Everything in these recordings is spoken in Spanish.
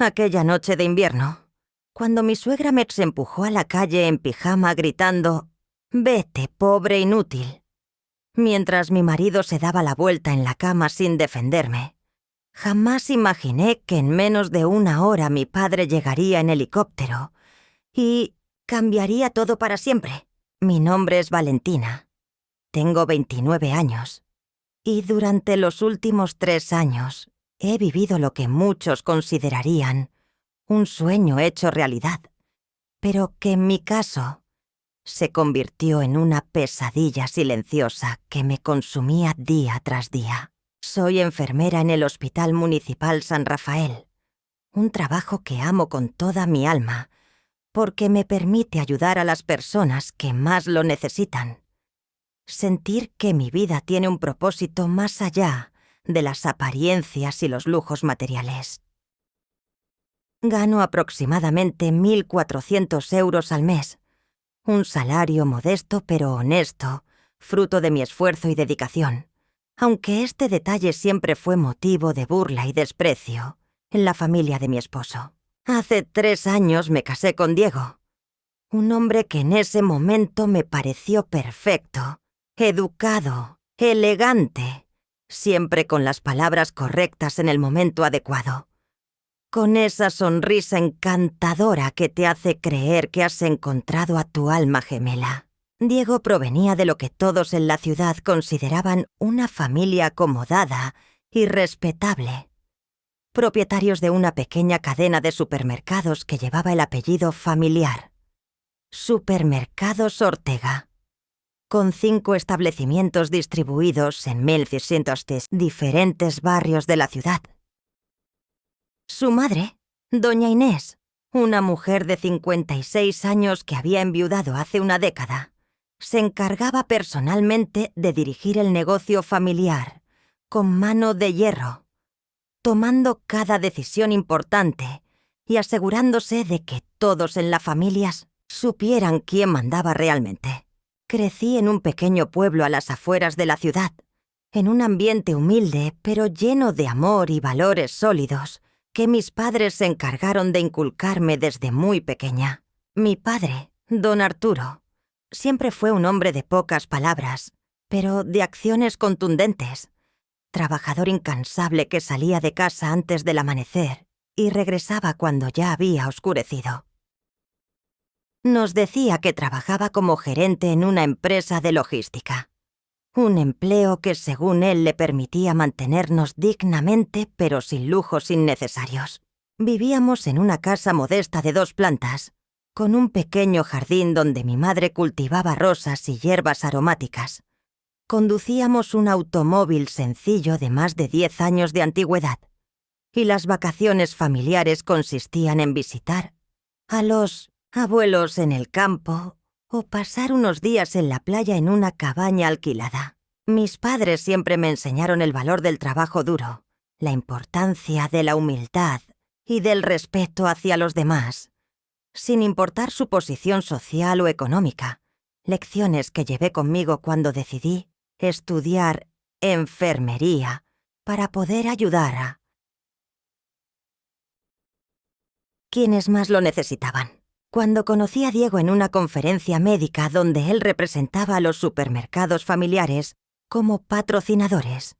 Aquella noche de invierno, cuando mi suegra me empujó a la calle en pijama gritando «Vete, pobre inútil», mientras mi marido se daba la vuelta en la cama sin defenderme. Jamás imaginé que en menos de una hora mi padre llegaría en helicóptero y cambiaría todo para siempre. Mi nombre es Valentina. Tengo 29 años. Y durante los últimos 3 años he vivido lo que muchos considerarían un sueño hecho realidad, pero que en mi caso se convirtió en una pesadilla silenciosa que me consumía día tras día. Soy enfermera en el Hospital Municipal San Rafael, un trabajo que amo con toda mi alma, porque me permite ayudar a las personas que más lo necesitan. Sentir que mi vida tiene un propósito más allá de las apariencias y los lujos materiales. Gano aproximadamente 1.400 euros al mes, un salario modesto pero honesto, fruto de mi esfuerzo y dedicación, aunque este detalle siempre fue motivo de burla y desprecio en la familia de mi esposo. Hace 3 años me casé con Diego, un hombre que en ese momento me pareció perfecto, educado, elegante, siempre con las palabras correctas en el momento adecuado, con esa sonrisa encantadora que te hace creer que has encontrado a tu alma gemela. Diego provenía de lo que todos en la ciudad consideraban una familia acomodada y respetable, propietarios de una pequeña cadena de supermercados que llevaba el apellido familiar, Supermercados Ortega, con 5 establecimientos distribuidos en 1.600 diferentes barrios de la ciudad. Su madre, doña Inés, una mujer de 56 años que había enviudado hace una década, se encargaba personalmente de dirigir el negocio familiar, con mano de hierro, tomando cada decisión importante y asegurándose de que todos en la familia supieran quién mandaba realmente. Crecí en un pequeño pueblo a las afueras de la ciudad, en un ambiente humilde pero lleno de amor y valores sólidos que mis padres se encargaron de inculcarme desde muy pequeña. Mi padre, don Arturo, siempre fue un hombre de pocas palabras, pero de acciones contundentes, trabajador incansable que salía de casa antes del amanecer y regresaba cuando ya había oscurecido. Nos decía que trabajaba como gerente en una empresa de logística, un empleo que según él le permitía mantenernos dignamente pero sin lujos innecesarios. Vivíamos en una casa modesta de 2 plantas, con un pequeño jardín donde mi madre cultivaba rosas y hierbas aromáticas. Conducíamos un automóvil sencillo de más de 10 años de antigüedad, y las vacaciones familiares consistían en visitar a los abuelos en el campo o pasar unos días en la playa en una cabaña alquilada. Mis padres siempre me enseñaron el valor del trabajo duro, la importancia de la humildad y del respeto hacia los demás, sin importar su posición social o económica, lecciones que llevé conmigo cuando decidí estudiar enfermería para poder ayudar a quienes más lo necesitaban. Cuando conocí a Diego en una conferencia médica donde él representaba a los supermercados familiares como patrocinadores,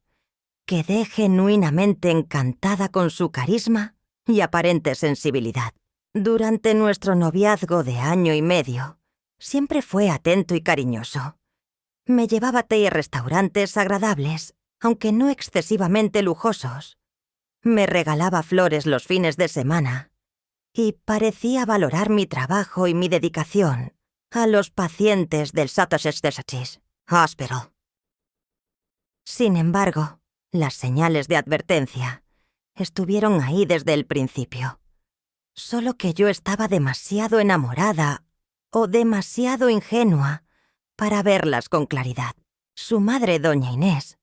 quedé genuinamente encantada con su carisma y aparente sensibilidad. Durante nuestro noviazgo de 1 año y medio, siempre fue atento y cariñoso. Me llevaba a té y restaurantes agradables, aunque no excesivamente lujosos. Me regalaba flores los fines de semana y parecía valorar mi trabajo y mi dedicación a los pacientes del Massachusetts Hospital. Sin embargo, las señales de advertencia estuvieron ahí desde el principio. Solo que yo estaba demasiado enamorada o demasiado ingenua para verlas con claridad. Su madre, doña Inés,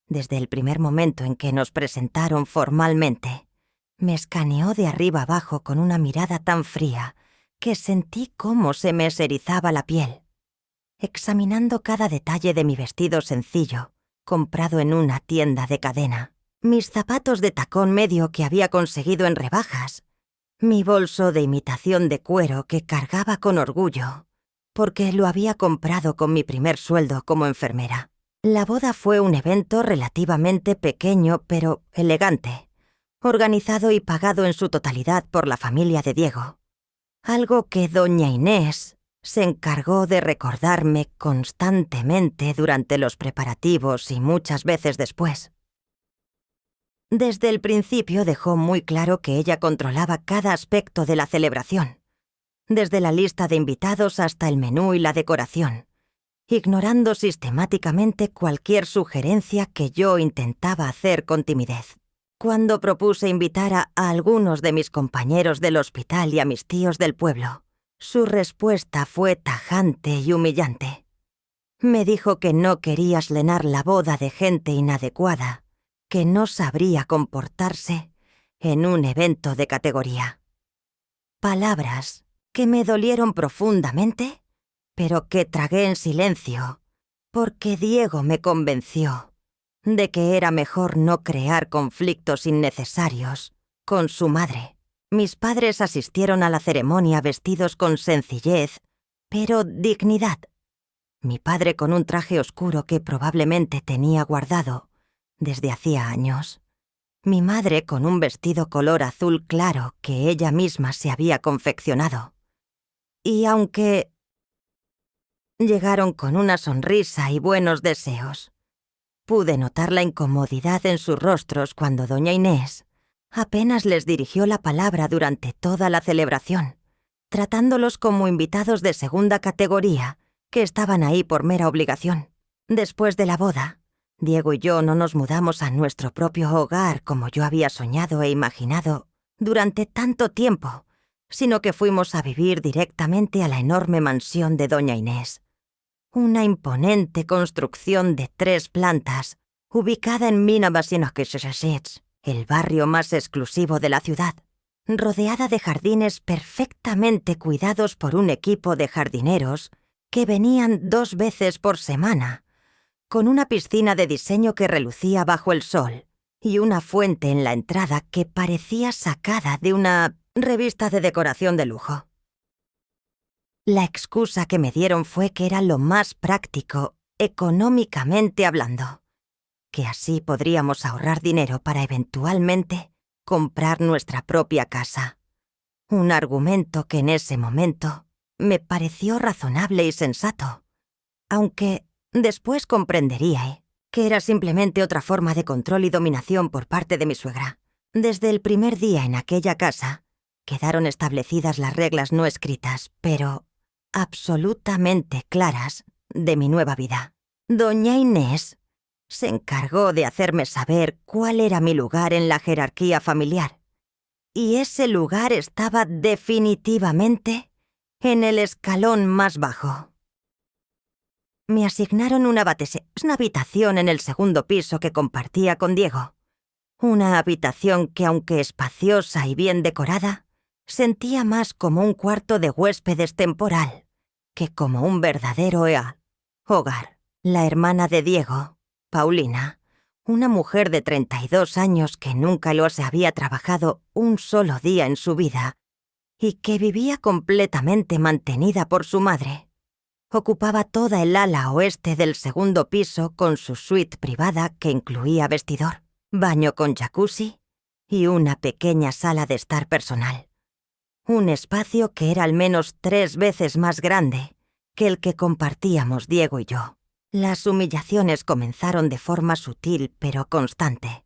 desde el primer momento en que nos presentaron formalmente, me escaneó de arriba abajo con una mirada tan fría que sentí cómo se me erizaba la piel. Examinando cada detalle de mi vestido sencillo, comprado en una tienda de cadena, mis zapatos de tacón medio que había conseguido en rebajas Mi bolso de imitación de cuero que cargaba con orgullo, porque lo había comprado con mi primer sueldo como enfermera. La boda fue un evento relativamente pequeño pero elegante, organizado y pagado en su totalidad por la familia de Diego. Algo que doña Inés se encargó de recordarme constantemente durante los preparativos y muchas veces después. Desde el principio dejó muy claro que ella controlaba cada aspecto de la celebración, desde la lista de invitados hasta el menú y la decoración, ignorando sistemáticamente cualquier sugerencia que yo intentaba hacer con timidez. Cuando propuse invitar a algunos de mis compañeros del hospital y a mis tíos del pueblo, su respuesta fue tajante y humillante. Me dijo que no quería llenar la boda de gente inadecuada, que no sabría comportarse en un evento de categoría. Palabras que me dolieron profundamente, pero que tragué en silencio, porque Diego me convenció de que era mejor no crear conflictos innecesarios con su madre. Mis padres asistieron a la ceremonia vestidos con sencillez, pero dignidad. Mi padre con un traje oscuro que probablemente tenía guardado desde hacía años. Mi madre con un vestido color azul claro que ella misma se había confeccionado. Y aunque llegaron con una sonrisa y buenos deseos, pude notar la incomodidad en sus rostros cuando doña Inés apenas les dirigió la palabra durante toda la celebración, tratándolos como invitados de segunda categoría que estaban ahí por mera obligación. Después de la boda, Diego y yo no nos mudamos a nuestro propio hogar como yo había soñado e imaginado durante tanto tiempo, sino que fuimos a vivir directamente a la enorme mansión de doña Inés. Una imponente construcción de 3 plantas, ubicada en Minabasinoquechachets, el barrio más exclusivo de la ciudad, rodeada de jardines perfectamente cuidados por un equipo de jardineros que venían 2 veces por semana, con una piscina de diseño que relucía bajo el sol y una fuente en la entrada que parecía sacada de una revista de decoración de lujo. La excusa que me dieron fue que era lo más práctico, económicamente hablando, que así podríamos ahorrar dinero para eventualmente comprar nuestra propia casa. Un argumento que en ese momento me pareció razonable y sensato, aunque después comprendería que era simplemente otra forma de control y dominación por parte de mi suegra. Desde el primer día en aquella casa, quedaron establecidas las reglas no escritas, pero absolutamente claras, de mi nueva vida. Doña Inés se encargó de hacerme saber cuál era mi lugar en la jerarquía familiar, y ese lugar estaba definitivamente en el escalón más bajo. Me asignaron una habitación en el segundo piso que compartía con Diego. Una habitación que, aunque espaciosa y bien decorada, sentía más como un cuarto de huéspedes temporal que como un verdadero hogar. La hermana de Diego, Paulina, una mujer de 32 años que nunca los había trabajado un solo día en su vida y que vivía completamente mantenida por su madre, ocupaba toda el ala oeste del segundo piso con su suite privada que incluía vestidor, baño con jacuzzi y una pequeña sala de estar personal. Un espacio que era al menos 3 veces más grande que el que compartíamos Diego y yo. Las humillaciones comenzaron de forma sutil pero constante,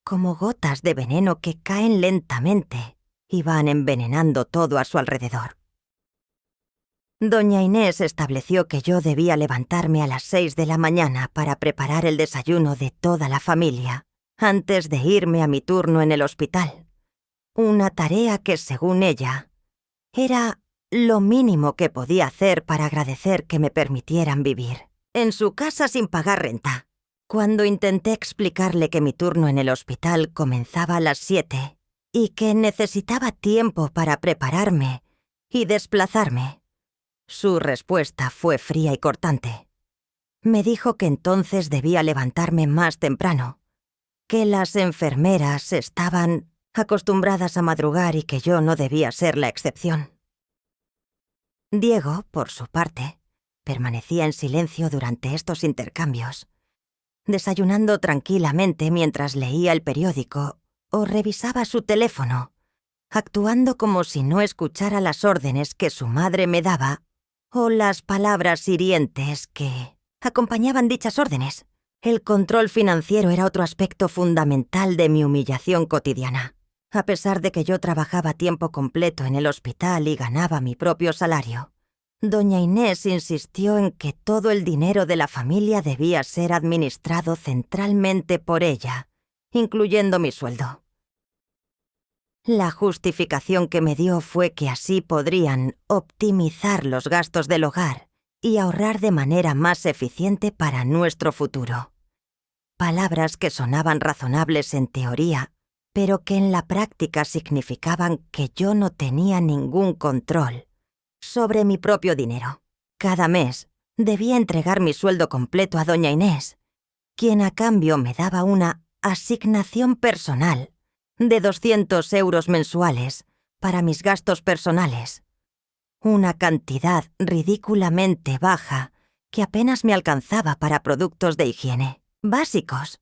como gotas de veneno que caen lentamente y van envenenando todo a su alrededor. Doña Inés estableció que yo debía levantarme a las 6 de la mañana para preparar el desayuno de toda la familia, antes de irme a mi turno en el hospital. Una tarea que, según ella, era lo mínimo que podía hacer para agradecer que me permitieran vivir en su casa sin pagar renta. Cuando intenté explicarle que mi turno en el hospital comenzaba a las 7 y que necesitaba tiempo para prepararme y desplazarme, su respuesta fue fría y cortante. Me dijo que entonces debía levantarme más temprano, que las enfermeras estaban acostumbradas a madrugar y que yo no debía ser la excepción. Diego, por su parte, permanecía en silencio durante estos intercambios, desayunando tranquilamente mientras leía el periódico o revisaba su teléfono, actuando como si no escuchara las órdenes que su madre me daba o las palabras hirientes que acompañaban dichas órdenes. El control financiero era otro aspecto fundamental de mi humillación cotidiana. A pesar de que yo trabajaba a tiempo completo en el hospital y ganaba mi propio salario, doña Inés insistió en que todo el dinero de la familia debía ser administrado centralmente por ella, incluyendo mi sueldo. La justificación que me dio fue que así podrían optimizar los gastos del hogar y ahorrar de manera más eficiente para nuestro futuro. Palabras que sonaban razonables en teoría, pero que en la práctica significaban que yo no tenía ningún control sobre mi propio dinero. Cada mes debía entregar mi sueldo completo a doña Inés, quien a cambio me daba una asignación personal de 200 euros mensuales para mis gastos personales, una cantidad ridículamente baja que apenas me alcanzaba para productos de higiene básicos,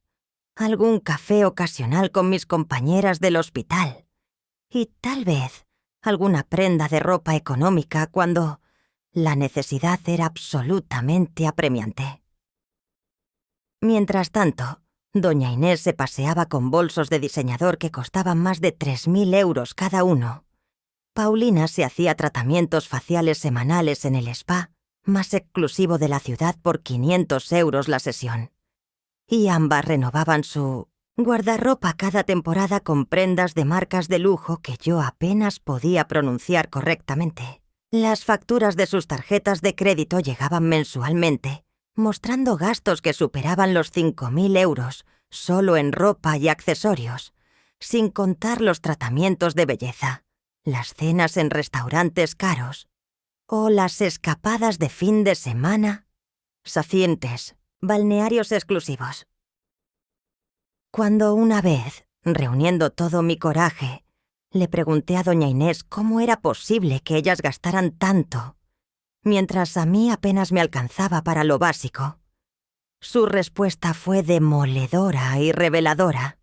algún café ocasional con mis compañeras del hospital y tal vez alguna prenda de ropa económica cuando la necesidad era absolutamente apremiante. Mientras tanto, doña Inés se paseaba con bolsos de diseñador que costaban más de 3.000 euros cada uno. Paulina se hacía tratamientos faciales semanales en el spa más exclusivo de la ciudad por 500 euros la sesión. Y ambas renovaban su guardarropa cada temporada con prendas de marcas de lujo que yo apenas podía pronunciar correctamente. Las facturas de sus tarjetas de crédito llegaban mensualmente, mostrando gastos que superaban los 5.000 euros solo en ropa y accesorios, sin contar los tratamientos de belleza, las cenas en restaurantes caros o las escapadas de fin de semana, sacientes, balnearios exclusivos. Cuando una vez, reuniendo todo mi coraje, le pregunté a doña Inés cómo era posible que ellas gastaran tanto, mientras a mí apenas me alcanzaba para lo básico, su respuesta fue demoledora y reveladora.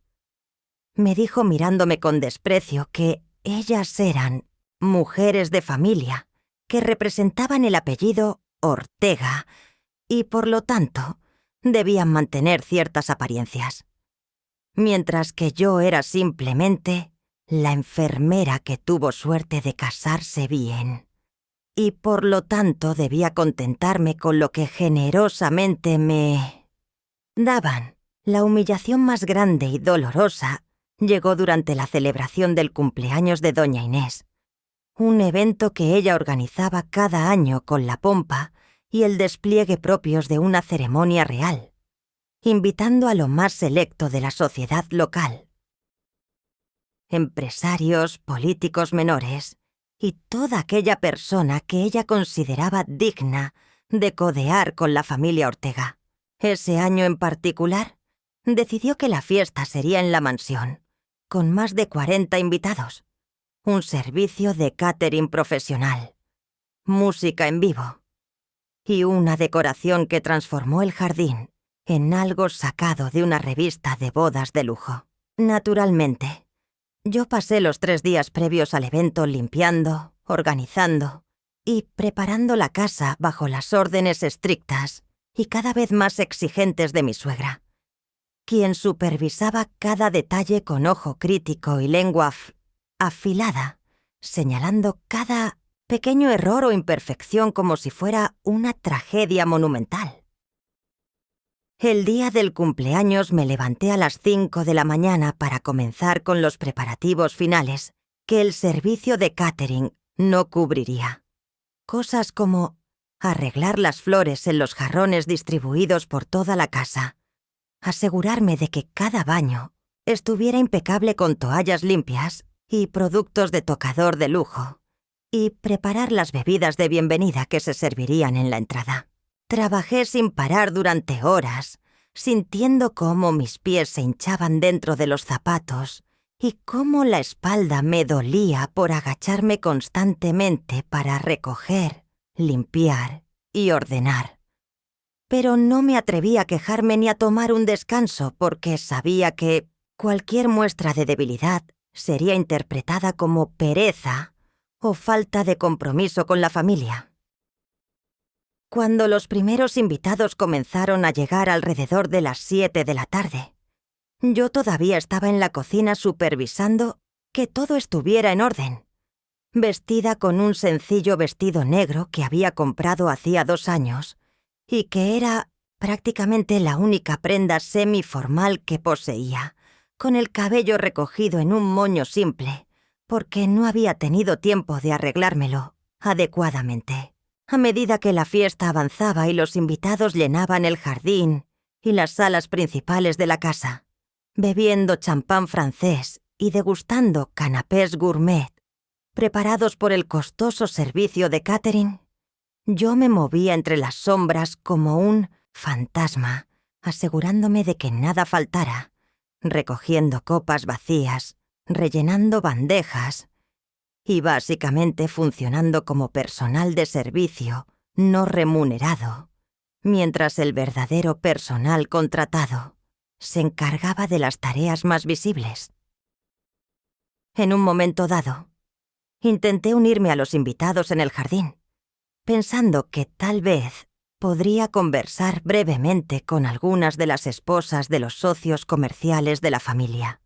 Me dijo mirándome con desprecio que ellas eran mujeres de familia, que representaban el apellido Ortega y, por lo tanto, debían mantener ciertas apariencias, mientras que yo era simplemente la enfermera que tuvo suerte de casarse bien, y por lo tanto debía contentarme con lo que generosamente me daban. La humillación más grande y dolorosa llegó durante la celebración del cumpleaños de doña Inés, un evento que ella organizaba cada año con la pompa y el despliegue propios de una ceremonia real, invitando a lo más selecto de la sociedad local. Empresarios, políticos menores y toda aquella persona que ella consideraba digna de codear con la familia Ortega. Ese año en particular, decidió que la fiesta sería en la mansión, con más de 40 invitados, un servicio de catering profesional, música en vivo y una decoración que transformó el jardín en algo sacado de una revista de bodas de lujo. Naturalmente, yo pasé los 3 días previos al evento limpiando, organizando y preparando la casa bajo las órdenes estrictas y cada vez más exigentes de mi suegra, quien supervisaba cada detalle con ojo crítico y lengua afilada, señalando cada pequeño error o imperfección como si fuera una tragedia monumental. El día del cumpleaños me levanté a las 5 de la mañana para comenzar con los preparativos finales que el servicio de catering no cubriría. Cosas como arreglar las flores en los jarrones distribuidos por toda la casa, asegurarme de que cada baño estuviera impecable con toallas limpias y productos de tocador de lujo, y preparar las bebidas de bienvenida que se servirían en la entrada. Trabajé sin parar durante horas, sintiendo cómo mis pies se hinchaban dentro de los zapatos y cómo la espalda me dolía por agacharme constantemente para recoger, limpiar y ordenar. Pero no me atreví a quejarme ni a tomar un descanso porque sabía que cualquier muestra de debilidad sería interpretada como pereza o falta de compromiso con la familia. Cuando los primeros invitados comenzaron a llegar alrededor de las 7 de la tarde, yo todavía estaba en la cocina supervisando que todo estuviera en orden, vestida con un sencillo vestido negro que había comprado hacía 2 años y que era prácticamente la única prenda semiformal que poseía, con el cabello recogido en un moño simple, porque no había tenido tiempo de arreglármelo adecuadamente. A medida que la fiesta avanzaba y los invitados llenaban el jardín y las salas principales de la casa, bebiendo champán francés y degustando canapés gourmet preparados por el costoso servicio de catering, yo me movía entre las sombras como un fantasma, asegurándome de que nada faltara, recogiendo copas vacías, rellenando bandejas y básicamente funcionando como personal de servicio no remunerado, mientras el verdadero personal contratado se encargaba de las tareas más visibles. En un momento dado, intenté unirme a los invitados en el jardín, pensando que tal vez podría conversar brevemente con algunas de las esposas de los socios comerciales de la familia.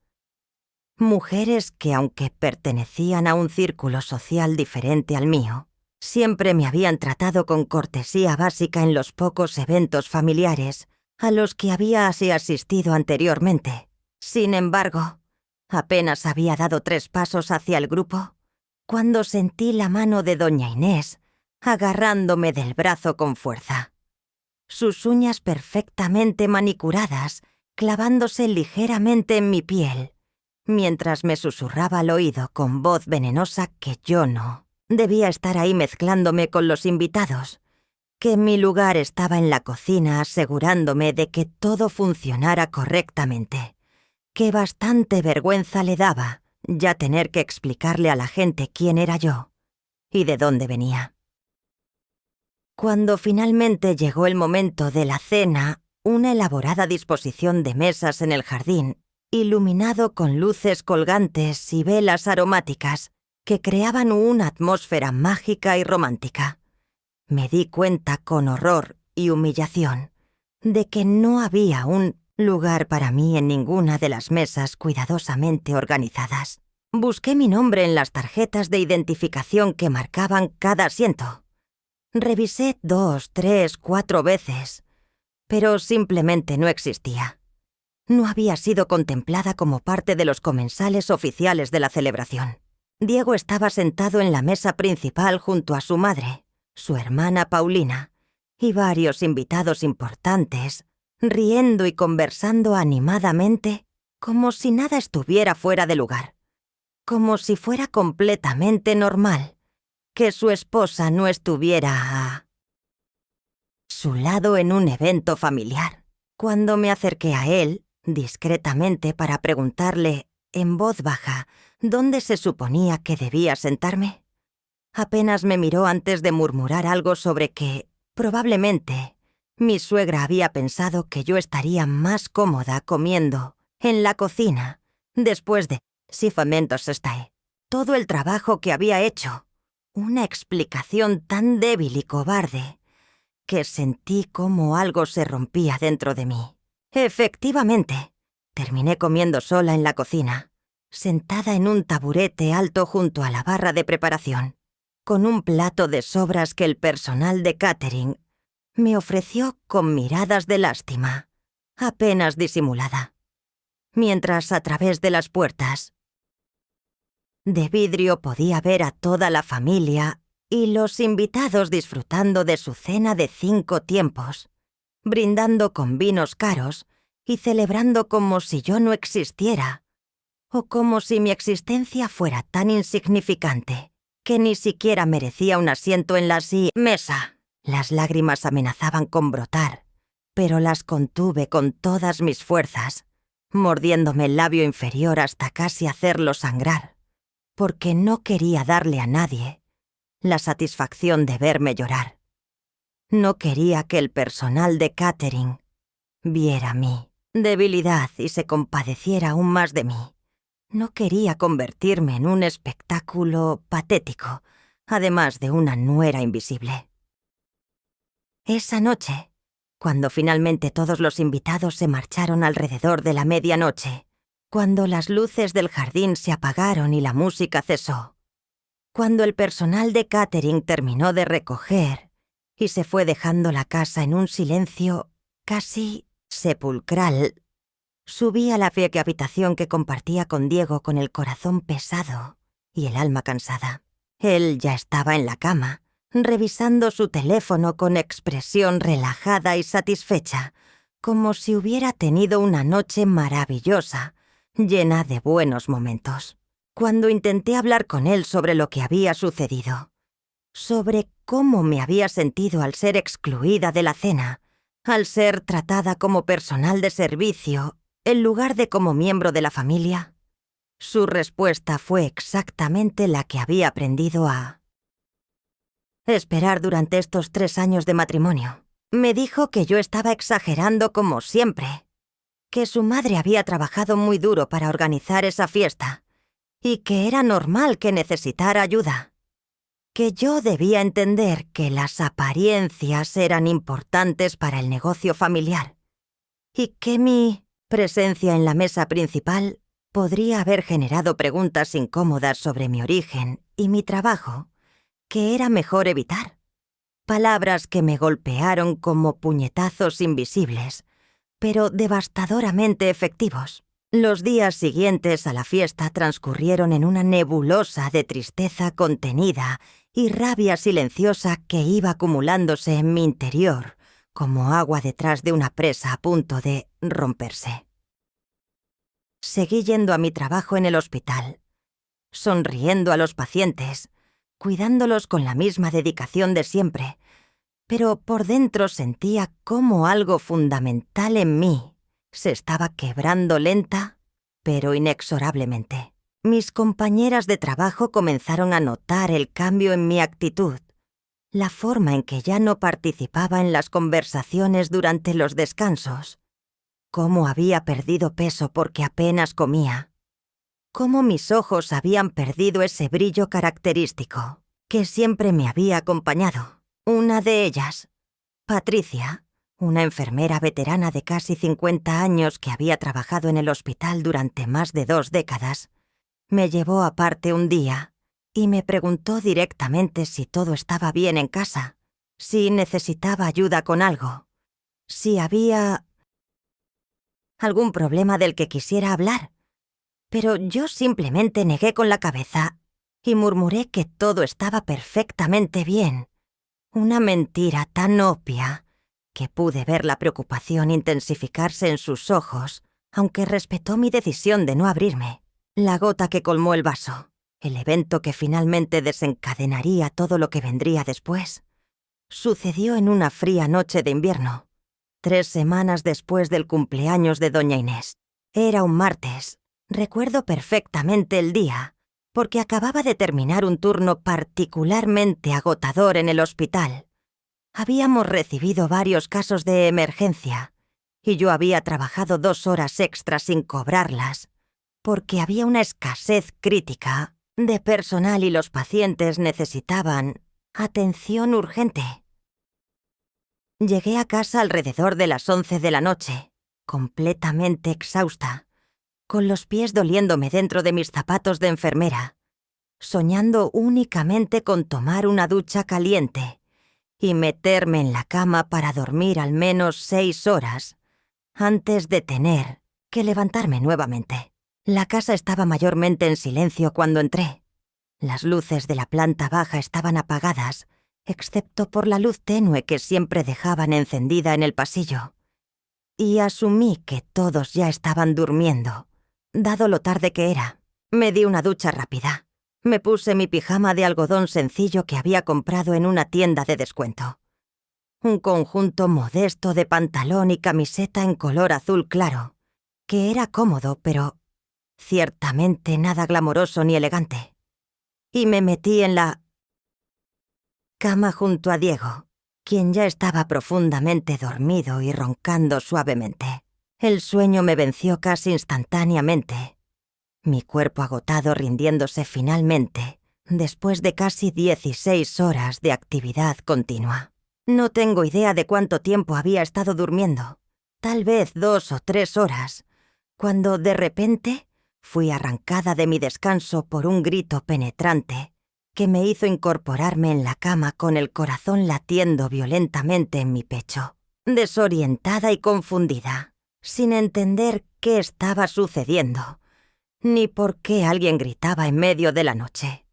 Mujeres que, aunque pertenecían a un círculo social diferente al mío, siempre me habían tratado con cortesía básica en los pocos eventos familiares a los que había asistido anteriormente. Sin embargo, apenas había dado 3 pasos hacia el grupo cuando sentí la mano de doña Inés agarrándome del brazo con fuerza. Sus uñas perfectamente manicuradas clavándose ligeramente en mi piel, mientras me susurraba al oído con voz venenosa que yo no debía estar ahí mezclándome con los invitados, que mi lugar estaba en la cocina asegurándome de que todo funcionara correctamente, que bastante vergüenza le daba ya tener que explicarle a la gente quién era yo y de dónde venía. Cuando finalmente llegó el momento de la cena, una elaborada disposición de mesas en el jardín, iluminado con luces colgantes y velas aromáticas que creaban una atmósfera mágica y romántica, me di cuenta con horror y humillación de que no había un lugar para mí en ninguna de las mesas cuidadosamente organizadas. Busqué mi nombre en las tarjetas de identificación que marcaban cada asiento. Revisé 2, 3, 4 veces, pero simplemente no existía. No había sido contemplada como parte de los comensales oficiales de la celebración. Diego estaba sentado en la mesa principal junto a su madre, su hermana Paulina, y varios invitados importantes, riendo y conversando animadamente como si nada estuviera fuera de lugar, como si fuera completamente normal que su esposa no estuviera a su lado en un evento familiar. Cuando me acerqué a él, discretamente para preguntarle, en voz baja, dónde se suponía que debía sentarme, apenas me miró antes de murmurar algo sobre que, probablemente, mi suegra había pensado que yo estaría más cómoda comiendo en la cocina después de, si fomentos está, todo el trabajo que había hecho. Una explicación tan débil y cobarde que sentí como algo se rompía dentro de mí. Efectivamente, terminé comiendo sola en la cocina, sentada en un taburete alto junto a la barra de preparación, con un plato de sobras que el personal de catering me ofreció con miradas de lástima, apenas disimulada, mientras a través de las puertas de vidrio podía ver a toda la familia y los invitados disfrutando de su cena de 5 tiempos, brindando con vinos caros y celebrando como si yo no existiera, o como si mi existencia fuera tan insignificante que ni siquiera merecía un asiento en la mesa. Las lágrimas amenazaban con brotar, pero las contuve con todas mis fuerzas, mordiéndome el labio inferior hasta casi hacerlo sangrar, porque no quería darle a nadie la satisfacción de verme llorar. No quería que el personal de catering viera mi debilidad y se compadeciera aún más de mí. No quería convertirme en un espectáculo patético, además de una nuera invisible. Esa noche, cuando finalmente todos los invitados se marcharon alrededor de la medianoche, cuando las luces del jardín se apagaron y la música cesó, cuando el personal de catering terminó de recoger y se fue dejando la casa en un silencio casi sepulcral, subí a la fría habitación que compartía con Diego con el corazón pesado y el alma cansada. Él ya estaba en la cama, revisando su teléfono con expresión relajada y satisfecha, como si hubiera tenido una noche maravillosa, llena de buenos momentos. Cuando intenté hablar con él sobre lo que había sucedido, sobre cómo me había sentido al ser excluida de la cena, al ser tratada como personal de servicio en lugar de como miembro de la familia, su respuesta fue exactamente la que había aprendido a esperar durante estos 3 años de matrimonio. Me dijo que yo estaba exagerando como siempre, que su madre había trabajado muy duro para organizar esa fiesta y que era normal que necesitara ayuda, que yo debía entender que las apariencias eran importantes para el negocio familiar y que mi presencia en la mesa principal podría haber generado preguntas incómodas sobre mi origen y mi trabajo, que era mejor evitar. Palabras que me golpearon como puñetazos invisibles, pero devastadoramente efectivos. Los días siguientes a la fiesta transcurrieron en una nebulosa de tristeza contenida y rabia silenciosa que iba acumulándose en mi interior, como agua detrás de una presa a punto de romperse. Seguí yendo a mi trabajo en el hospital, sonriendo a los pacientes, cuidándolos con la misma dedicación de siempre, pero por dentro sentía cómo algo fundamental en mí se estaba quebrando lenta, pero inexorablemente. Mis compañeras de trabajo comenzaron a notar el cambio en mi actitud, la forma en que ya no participaba en las conversaciones durante los descansos, cómo había perdido peso porque apenas comía, cómo mis ojos habían perdido ese brillo característico que siempre me había acompañado. Una de ellas, Patricia, una enfermera veterana de casi 50 años que había trabajado en el hospital durante más de 2 décadas, me llevó aparte un día y me preguntó directamente si todo estaba bien en casa, si necesitaba ayuda con algo, si había algún problema del que quisiera hablar. Pero yo simplemente negué con la cabeza y murmuré que todo estaba perfectamente bien. Una mentira tan obvia que pude ver la preocupación intensificarse en sus ojos, aunque respetó mi decisión de no abrirme. La gota que colmó el vaso, el evento que finalmente desencadenaría todo lo que vendría después, sucedió en una fría noche de invierno, 3 semanas después del cumpleaños de doña Inés. Era un martes. Recuerdo perfectamente el día, porque acababa de terminar un turno particularmente agotador en el hospital. Habíamos recibido varios casos de emergencia, y yo había trabajado 2 horas extras sin cobrarlas, porque había una escasez crítica de personal y los pacientes necesitaban atención urgente. Llegué a casa alrededor de las 11 de la noche, completamente exhausta, con los pies doliéndome dentro de mis zapatos de enfermera, soñando únicamente con tomar una ducha caliente y meterme en la cama para dormir al menos 6 horas antes de tener que levantarme nuevamente. La casa estaba mayormente en silencio cuando entré. Las luces de la planta baja estaban apagadas, excepto por la luz tenue que siempre dejaban encendida en el pasillo, y asumí que todos ya estaban durmiendo, dado lo tarde que era. Me di una ducha rápida. Me puse mi pijama de algodón sencillo que había comprado en una tienda de descuento. Un conjunto modesto de pantalón y camiseta en color azul claro, que era cómodo, pero ciertamente nada glamoroso ni elegante. Y me metí en la cama junto a Diego, quien ya estaba profundamente dormido y roncando suavemente. El sueño me venció casi instantáneamente, mi cuerpo agotado rindiéndose finalmente, después de casi 16 horas de actividad continua. No tengo idea de cuánto tiempo había estado durmiendo, tal vez 2 o 3 horas, cuando de repente fui arrancada de mi descanso por un grito penetrante que me hizo incorporarme en la cama con el corazón latiendo violentamente en mi pecho, desorientada y confundida, sin entender qué estaba sucediendo, ni por qué alguien gritaba en medio de la noche.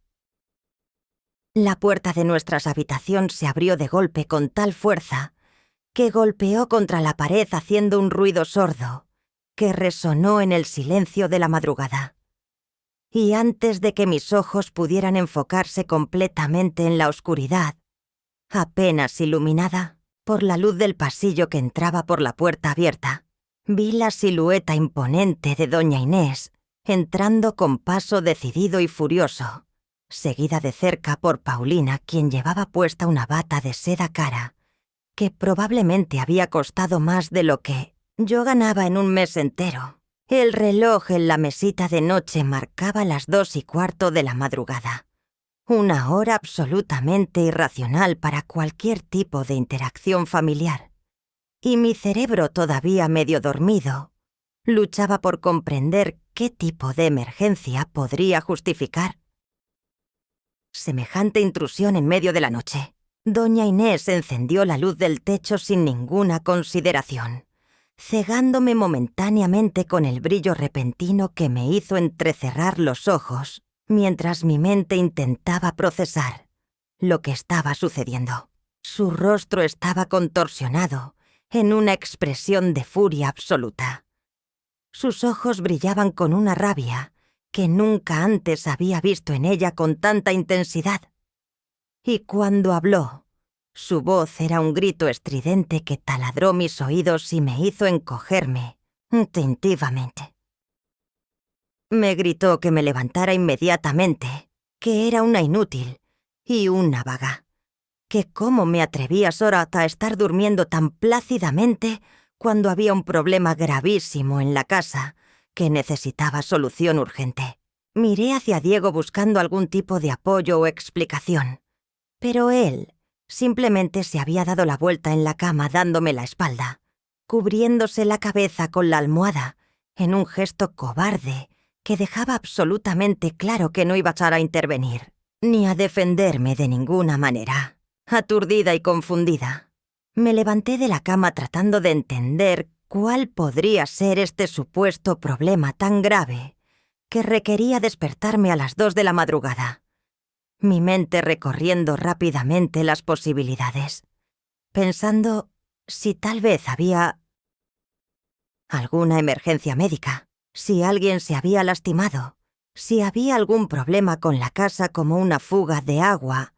La puerta de nuestra habitación se abrió de golpe con tal fuerza que golpeó contra la pared haciendo un ruido sordo que resonó en el silencio de la madrugada. Y antes de que mis ojos pudieran enfocarse completamente en la oscuridad, apenas iluminada por la luz del pasillo que entraba por la puerta abierta, vi la silueta imponente de doña Inés entrando con paso decidido y furioso, seguida de cerca por Paulina, quien llevaba puesta una bata de seda cara que probablemente había costado más de lo que yo ganaba en un mes entero. El reloj en la mesita de noche marcaba las 2:15 de la madrugada, una hora absolutamente irracional para cualquier tipo de interacción familiar, y mi cerebro todavía medio dormido luchaba por comprender qué tipo de emergencia podría justificar semejante intrusión en medio de la noche. Doña Inés encendió la luz del techo sin ninguna consideración, cegándome momentáneamente con el brillo repentino que me hizo entrecerrar los ojos mientras mi mente intentaba procesar lo que estaba sucediendo. Su rostro estaba contorsionado en una expresión de furia absoluta. Sus ojos brillaban con una rabia que nunca antes había visto en ella con tanta intensidad. Y cuando habló, su voz era un grito estridente que taladró mis oídos y me hizo encogerme instintivamente. Me gritó que me levantara inmediatamente, que era una inútil y una vaga, que cómo me atrevía Sorata a estar durmiendo tan plácidamente cuando había un problema gravísimo en la casa que necesitaba solución urgente. Miré hacia Diego buscando algún tipo de apoyo o explicación, pero él simplemente se había dado la vuelta en la cama dándome la espalda, cubriéndose la cabeza con la almohada en un gesto cobarde que dejaba absolutamente claro que no iba a echar a intervenir, ni a defenderme de ninguna manera. Aturdida y confundida, me levanté de la cama tratando de entender cuál podría ser este supuesto problema tan grave que requería despertarme a las 2 de la madrugada. Mi mente recorriendo rápidamente las posibilidades, pensando si tal vez había alguna emergencia médica, si alguien se había lastimado, si había algún problema con la casa como una fuga de agua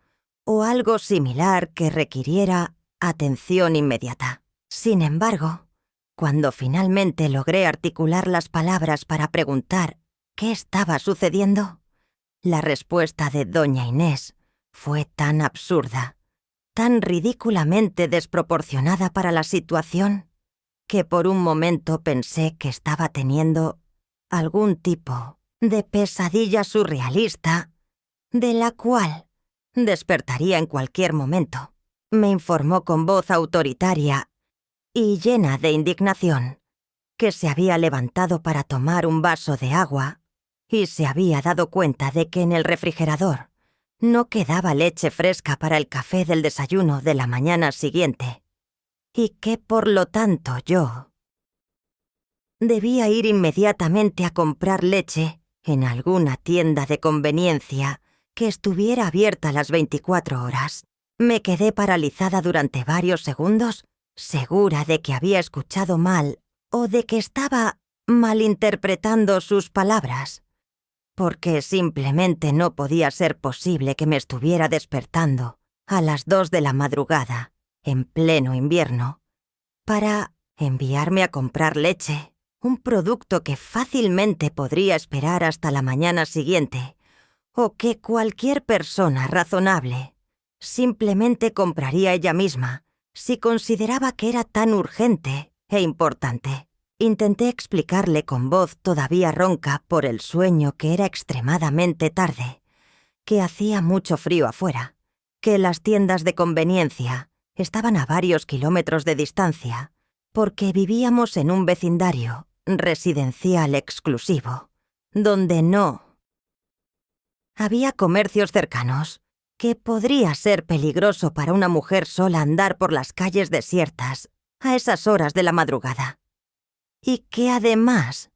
o algo similar que requiriera atención inmediata. Sin embargo, cuando finalmente logré articular las palabras para preguntar qué estaba sucediendo, la respuesta de doña Inés fue tan absurda, tan ridículamente desproporcionada para la situación, que por un momento pensé que estaba teniendo algún tipo de pesadilla surrealista, de la cual despertaría en cualquier momento. Me informó con voz autoritaria y llena de indignación que se había levantado para tomar un vaso de agua y se había dado cuenta de que en el refrigerador no quedaba leche fresca para el café del desayuno de la mañana siguiente, y que por lo tanto yo debía ir inmediatamente a comprar leche en alguna tienda de conveniencia que estuviera abierta las 24 horas. Me quedé paralizada durante varios segundos, segura de que había escuchado mal o de que estaba malinterpretando sus palabras, porque simplemente no podía ser posible que me estuviera despertando a las 2 de la madrugada, en pleno invierno, para enviarme a comprar leche un producto que fácilmente podría esperar hasta la mañana siguiente, o que cualquier persona razonable simplemente compraría ella misma si consideraba que era tan urgente e importante. Intenté explicarle con voz todavía ronca por el sueño que era extremadamente tarde, que hacía mucho frío afuera, que las tiendas de conveniencia estaban a varios kilómetros de distancia, porque vivíamos en un vecindario residencial exclusivo, donde no había comercios cercanos, que podría ser peligroso para una mujer sola andar por las calles desiertas a esas horas de la madrugada. Y que además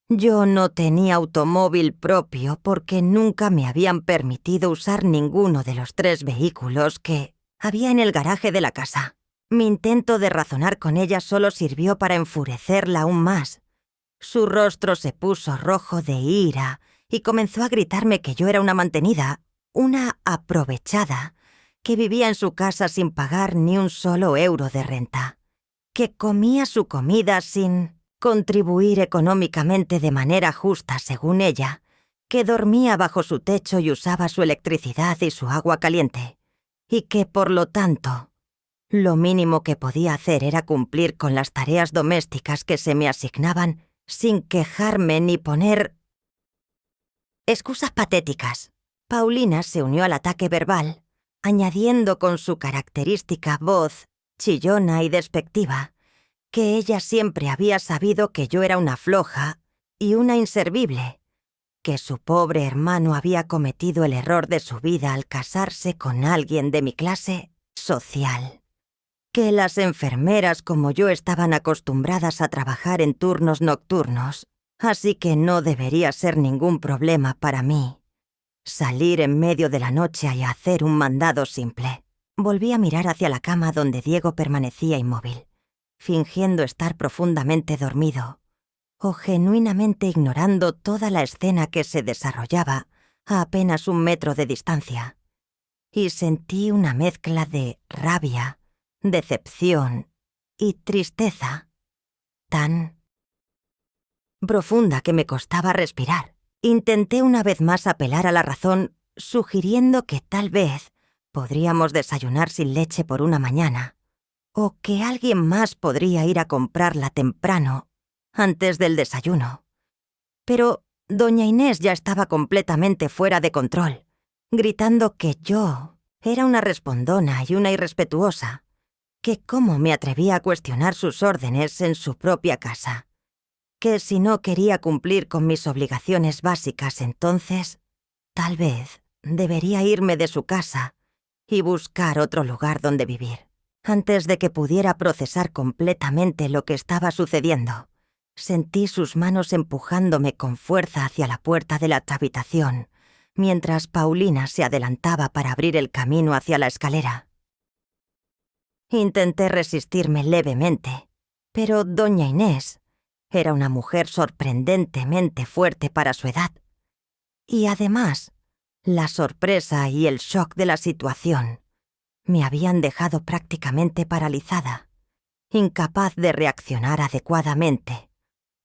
yo no tenía automóvil propio porque nunca me habían permitido usar ninguno de los 3 vehículos que había en el garaje de la casa. Mi intento de razonar con ella solo sirvió para enfurecerla aún más. Su rostro se puso rojo de ira y comenzó a gritarme que yo era una mantenida, una aprovechada, que vivía en su casa sin pagar ni un solo euro de renta, que comía su comida sin contribuir económicamente de manera justa según ella, que dormía bajo su techo y usaba su electricidad y su agua caliente, y que, por lo tanto, lo mínimo que podía hacer era cumplir con las tareas domésticas que se me asignaban sin quejarme ni poner excusas patéticas. Paulina se unió al ataque verbal, añadiendo con su característica voz chillona y despectiva que ella siempre había sabido que yo era una floja y una inservible, que su pobre hermano había cometido el error de su vida al casarse con alguien de mi clase social, que las enfermeras como yo estaban acostumbradas a trabajar en turnos nocturnos, así que no debería ser ningún problema para mí salir en medio de la noche y hacer un mandado simple. Volví a mirar hacia la cama donde Diego permanecía inmóvil, fingiendo estar profundamente dormido o genuinamente ignorando toda la escena que se desarrollaba a apenas 1 metro de distancia, y sentí una mezcla de rabia, decepción y tristeza tan profunda que me costaba respirar. Intenté una vez más apelar a la razón, sugiriendo que tal vez podríamos desayunar sin leche por una mañana, o que alguien más podría ir a comprarla temprano, antes del desayuno. Pero doña Inés ya estaba completamente fuera de control, gritando que yo era una respondona y una irrespetuosa, que cómo me atrevía a cuestionar sus órdenes en su propia casa, que si no quería cumplir con mis obligaciones básicas entonces, tal vez debería irme de su casa y buscar otro lugar donde vivir. Antes de que pudiera procesar completamente lo que estaba sucediendo, sentí sus manos empujándome con fuerza hacia la puerta de la habitación, mientras Paulina se adelantaba para abrir el camino hacia la escalera. Intenté resistirme levemente, pero doña Inés era una mujer sorprendentemente fuerte para su edad. Y además, la sorpresa y el shock de la situación me habían dejado prácticamente paralizada, incapaz de reaccionar adecuadamente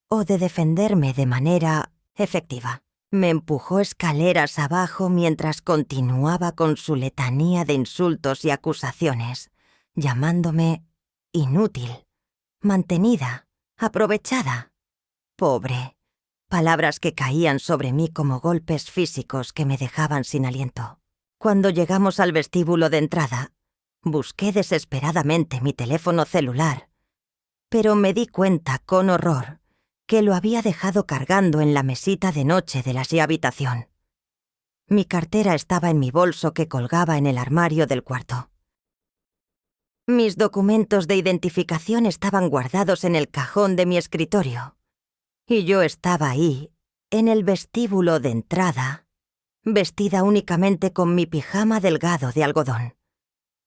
o de defenderme de manera efectiva. Me empujó escaleras abajo mientras continuaba con su letanía de insultos y acusaciones, llamándome inútil, mantenida, aprovechada, pobre, palabras que caían sobre mí como golpes físicos que me dejaban sin aliento. Cuando llegamos al vestíbulo de entrada, busqué desesperadamente mi teléfono celular, pero me di cuenta con horror que lo había dejado cargando en la mesita de noche de la habitación. Mi cartera estaba en mi bolso que colgaba en el armario del cuarto. Mis documentos de identificación estaban guardados en el cajón de mi escritorio, y yo estaba ahí, en el vestíbulo de entrada, vestida únicamente con mi pijama delgado de algodón,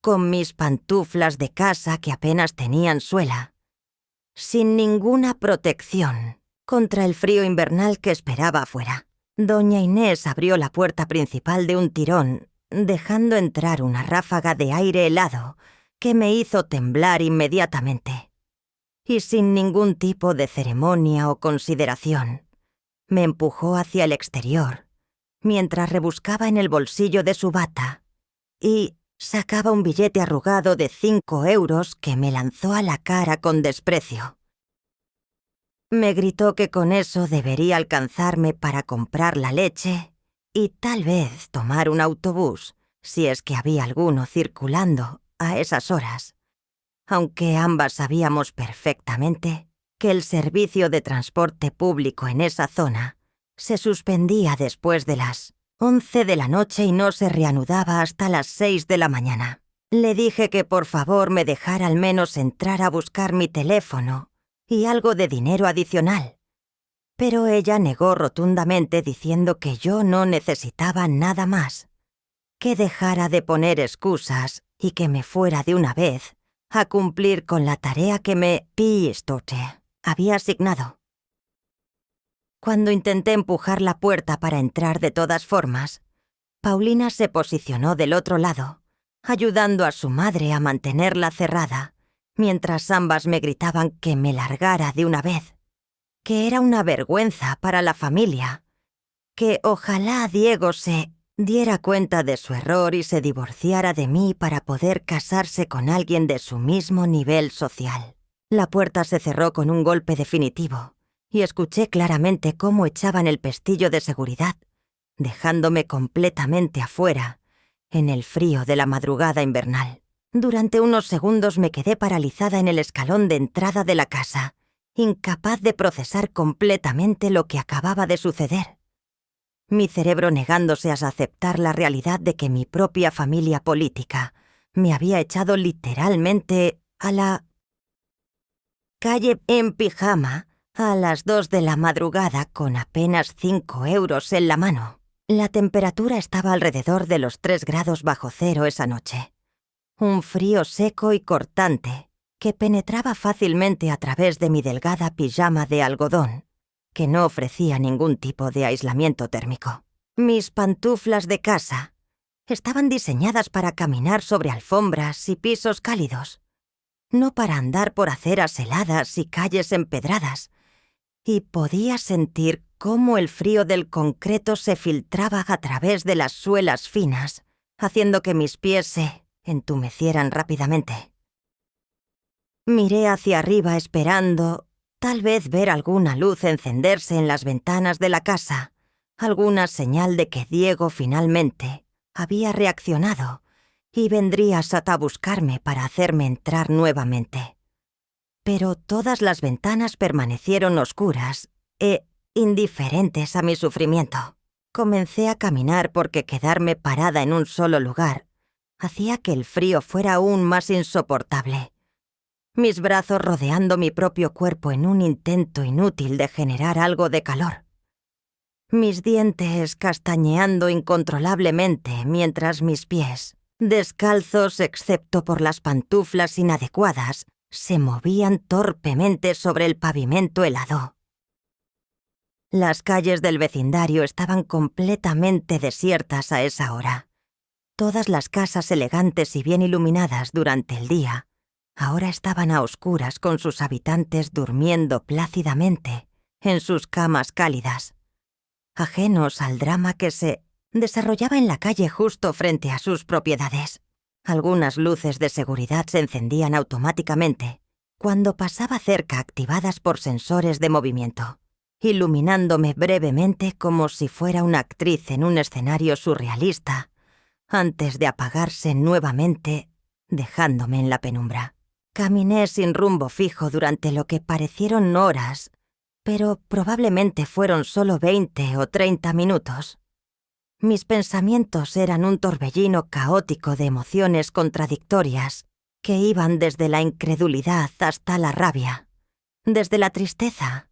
con mis pantuflas de casa que apenas tenían suela, sin ninguna protección contra el frío invernal que esperaba afuera. Doña Inés abrió la puerta principal de un tirón, dejando entrar una ráfaga de aire helado que me hizo temblar inmediatamente. y sin ningún tipo de ceremonia o consideración, me empujó hacia el exterior, mientras rebuscaba en el bolsillo de su bata y sacaba un billete arrugado de 5 euros que me lanzó a la cara con desprecio. Me gritó que con eso debería alcanzarme para comprar la leche y tal vez tomar un autobús, si es que había alguno circulando a esas horas, aunque ambas sabíamos perfectamente que el servicio de transporte público en esa zona se suspendía después de las 11 de la noche y no se reanudaba hasta las 6 de la mañana. Le dije que por favor me dejara al menos entrar a buscar mi teléfono y algo de dinero adicional, pero ella negó rotundamente diciendo que yo no necesitaba nada más, que dejara de poner excusas y que me fuera de una vez a cumplir con la tarea que me había asignado. Cuando intenté empujar la puerta para entrar de todas formas, Paulina se posicionó del otro lado, ayudando a su madre a mantenerla cerrada, mientras ambas me gritaban que me largara de una vez, que era una vergüenza para la familia, que ojalá Diego se diera cuenta de su error y se divorciara de mí para poder casarse con alguien de su mismo nivel social. La puerta se cerró con un golpe definitivo y escuché claramente cómo echaban el pestillo de seguridad, dejándome completamente afuera, en el frío de la madrugada invernal. Durante unos segundos me quedé paralizada en el escalón de entrada de la casa, incapaz de procesar completamente lo que acababa de suceder. Mi cerebro negándose a aceptar la realidad de que mi propia familia política me había echado literalmente a la calle en pijama a las 2 de la madrugada con apenas 5 euros en la mano. La temperatura estaba alrededor de los 3 grados bajo cero esa noche. Un frío seco y cortante que penetraba fácilmente a través de mi delgada pijama de algodón, que no ofrecía ningún tipo de aislamiento térmico. Mis pantuflas de casa estaban diseñadas para caminar sobre alfombras y pisos cálidos, no para andar por aceras heladas y calles empedradas, y podía sentir cómo el frío del concreto se filtraba a través de las suelas finas, haciendo que mis pies se entumecieran rápidamente. Miré hacia arriba esperando, tal vez ver alguna luz encenderse en las ventanas de la casa, alguna señal de que Diego finalmente había reaccionado y vendría a buscarme para hacerme entrar nuevamente. Pero todas las ventanas permanecieron oscuras e indiferentes a mi sufrimiento. Comencé a caminar porque quedarme parada en un solo lugar hacía que el frío fuera aún más insoportable. Mis brazos rodeando mi propio cuerpo en un intento inútil de generar algo de calor. Mis dientes castañeando incontrolablemente mientras mis pies, descalzos excepto por las pantuflas inadecuadas, se movían torpemente sobre el pavimento helado. Las calles del vecindario estaban completamente desiertas a esa hora. Todas las casas elegantes y bien iluminadas durante el día ahora estaban a oscuras con sus habitantes durmiendo plácidamente en sus camas cálidas, ajenos al drama que se desarrollaba en la calle justo frente a sus propiedades. Algunas luces de seguridad se encendían automáticamente cuando pasaba cerca activadas por sensores de movimiento, iluminándome brevemente como si fuera una actriz en un escenario surrealista, antes de apagarse nuevamente, dejándome en la penumbra. Caminé sin rumbo fijo durante lo que parecieron horas, pero probablemente fueron solo 20 o 30 minutos. Mis pensamientos eran un torbellino caótico de emociones contradictorias que iban desde la incredulidad hasta la rabia, desde la tristeza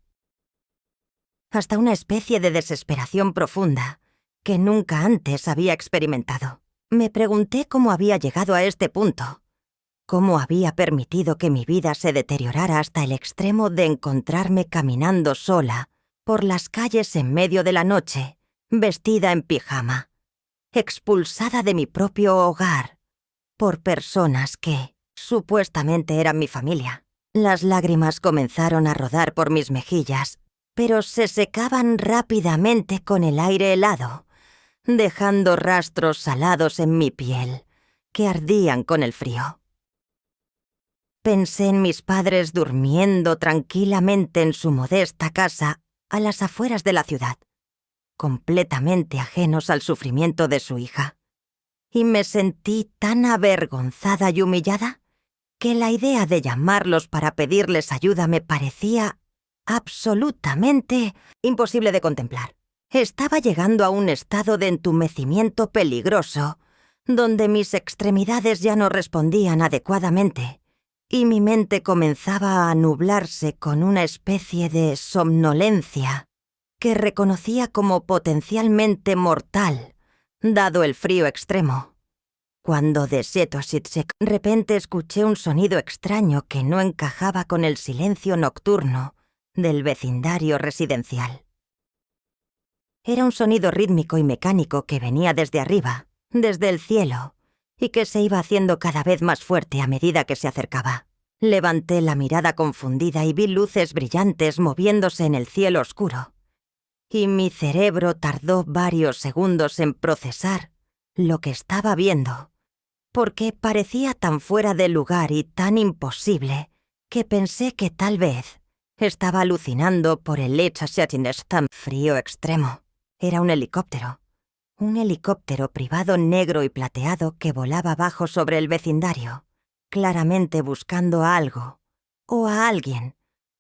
hasta una especie de desesperación profunda que nunca antes había experimentado. Me pregunté cómo había llegado a este punto, cómo había permitido que mi vida se deteriorara hasta el extremo de encontrarme caminando sola por las calles en medio de la noche, vestida en pijama, expulsada de mi propio hogar por personas que supuestamente eran mi familia. Las lágrimas comenzaron a rodar por mis mejillas, pero se secaban rápidamente con el aire helado, dejando rastros salados en mi piel, que ardían con el frío. Pensé en mis padres durmiendo tranquilamente en su modesta casa a las afueras de la ciudad, completamente ajenos al sufrimiento de su hija, y me sentí tan avergonzada y humillada que la idea de llamarlos para pedirles ayuda me parecía absolutamente imposible de contemplar. Estaba llegando a un estado de entumecimiento peligroso, donde mis extremidades ya no respondían adecuadamente, y mi mente comenzaba a nublarse con una especie de somnolencia que reconocía como potencialmente mortal, dado el frío extremo, cuando de repente escuché un sonido extraño que no encajaba con el silencio nocturno del vecindario residencial. Era un sonido rítmico y mecánico que venía desde arriba, desde el cielo, y que se iba haciendo cada vez más fuerte a medida que se acercaba. Levanté la mirada confundida y vi luces brillantes moviéndose en el cielo oscuro, y mi cerebro tardó varios segundos en procesar lo que estaba viendo, porque parecía tan fuera de lugar y tan imposible que pensé que tal vez estaba alucinando por el hecho de tan frío extremo. Era un helicóptero privado negro y plateado que volaba bajo sobre el vecindario, claramente buscando a algo o a alguien,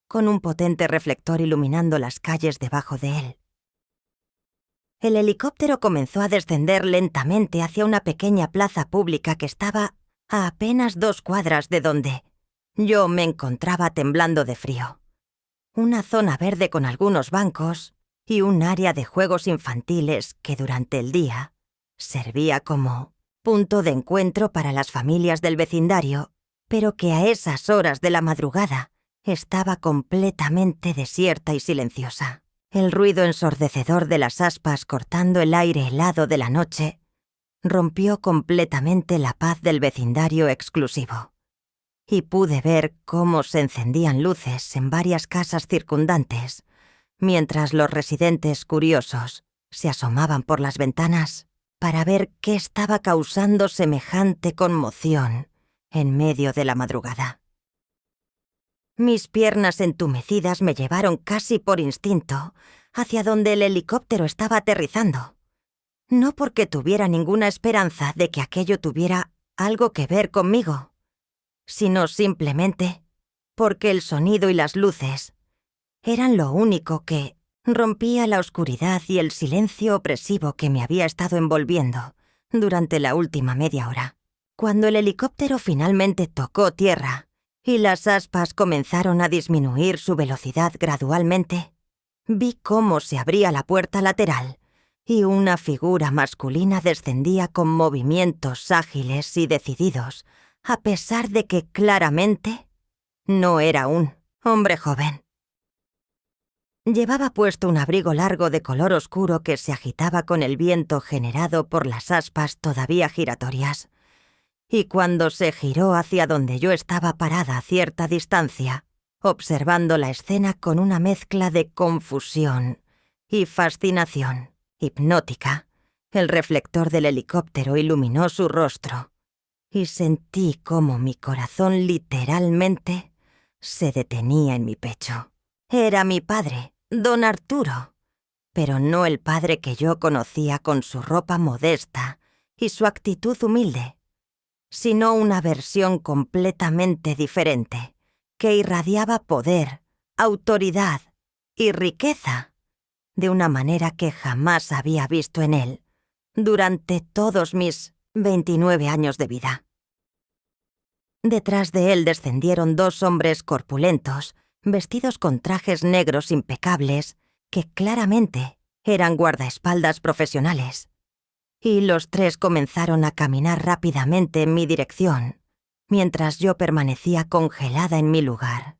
con un potente reflector iluminando las calles debajo de él. El helicóptero comenzó a descender lentamente hacia una pequeña plaza pública que estaba a apenas 2 cuadras de donde yo me encontraba temblando de frío. Una zona verde con algunos bancos y un área de juegos infantiles que durante el día servía como punto de encuentro para las familias del vecindario, pero que a esas horas de la madrugada estaba completamente desierta y silenciosa. El ruido ensordecedor de las aspas cortando el aire helado de la noche rompió completamente la paz del vecindario exclusivo, y pude ver cómo se encendían luces en varias casas circundantes, mientras los residentes curiosos se asomaban por las ventanas para ver qué estaba causando semejante conmoción en medio de la madrugada. Mis piernas entumecidas me llevaron casi por instinto hacia donde el helicóptero estaba aterrizando, no porque tuviera ninguna esperanza de que aquello tuviera algo que ver conmigo, sino simplemente porque el sonido y las luces eran lo único que rompía la oscuridad y el silencio opresivo que me había estado envolviendo durante la última media hora. Cuando el helicóptero finalmente tocó tierra y las aspas comenzaron a disminuir su velocidad gradualmente, vi cómo se abría la puerta lateral y una figura masculina descendía con movimientos ágiles y decididos, a pesar de que claramente no era un hombre joven. Llevaba puesto un abrigo largo de color oscuro que se agitaba con el viento generado por las aspas todavía giratorias, y cuando se giró hacia donde yo estaba parada a cierta distancia, observando la escena con una mezcla de confusión y fascinación hipnótica, el reflector del helicóptero iluminó su rostro, y sentí cómo mi corazón literalmente se detenía en mi pecho. Era mi padre, don Arturo, pero no el padre que yo conocía con su ropa modesta y su actitud humilde, sino una versión completamente diferente, que irradiaba poder, autoridad y riqueza de una manera que jamás había visto en él durante todos mis 29 años de vida. Detrás de él descendieron 2 hombres corpulentos, vestidos con trajes negros impecables, que claramente eran guardaespaldas profesionales. Y los 3 comenzaron a caminar rápidamente en mi dirección, mientras yo permanecía congelada en mi lugar,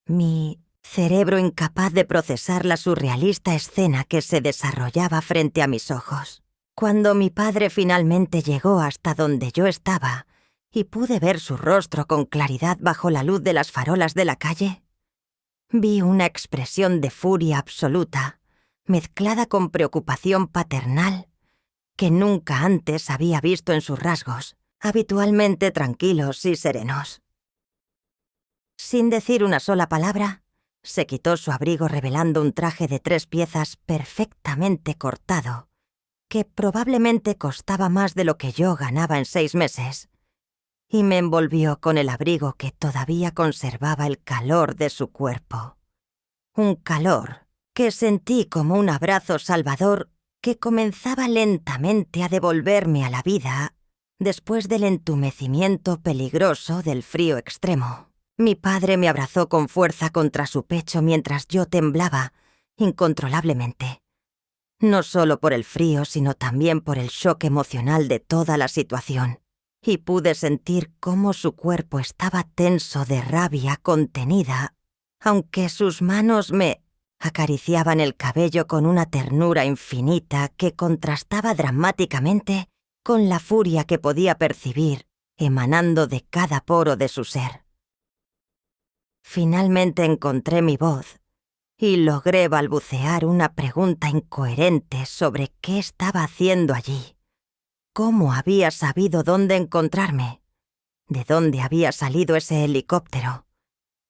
mi cerebro incapaz de procesar la surrealista escena que se desarrollaba frente a mis ojos. Cuando mi padre finalmente llegó hasta donde yo estaba y pude ver su rostro con claridad bajo la luz de las farolas de la calle, vi una expresión de furia absoluta, mezclada con preocupación paternal, que nunca antes había visto en sus rasgos, habitualmente tranquilos y serenos. Sin decir una sola palabra, se quitó su abrigo revelando un traje de 3 piezas perfectamente cortado, que probablemente costaba más de lo que yo ganaba en 6 meses, y me envolvió con el abrigo que todavía conservaba el calor de su cuerpo. Un calor que sentí como un abrazo salvador que comenzaba lentamente a devolverme a la vida después del entumecimiento peligroso del frío extremo. Mi padre me abrazó con fuerza contra su pecho mientras yo temblaba incontrolablemente, no solo por el frío, sino también por el shock emocional de toda la situación, y pude sentir cómo su cuerpo estaba tenso de rabia contenida, aunque sus manos me acariciaban el cabello con una ternura infinita que contrastaba dramáticamente con la furia que podía percibir emanando de cada poro de su ser. Finalmente encontré mi voz y logré balbucear una pregunta incoherente sobre qué estaba haciendo allí, cómo había sabido dónde encontrarme, de dónde había salido ese helicóptero,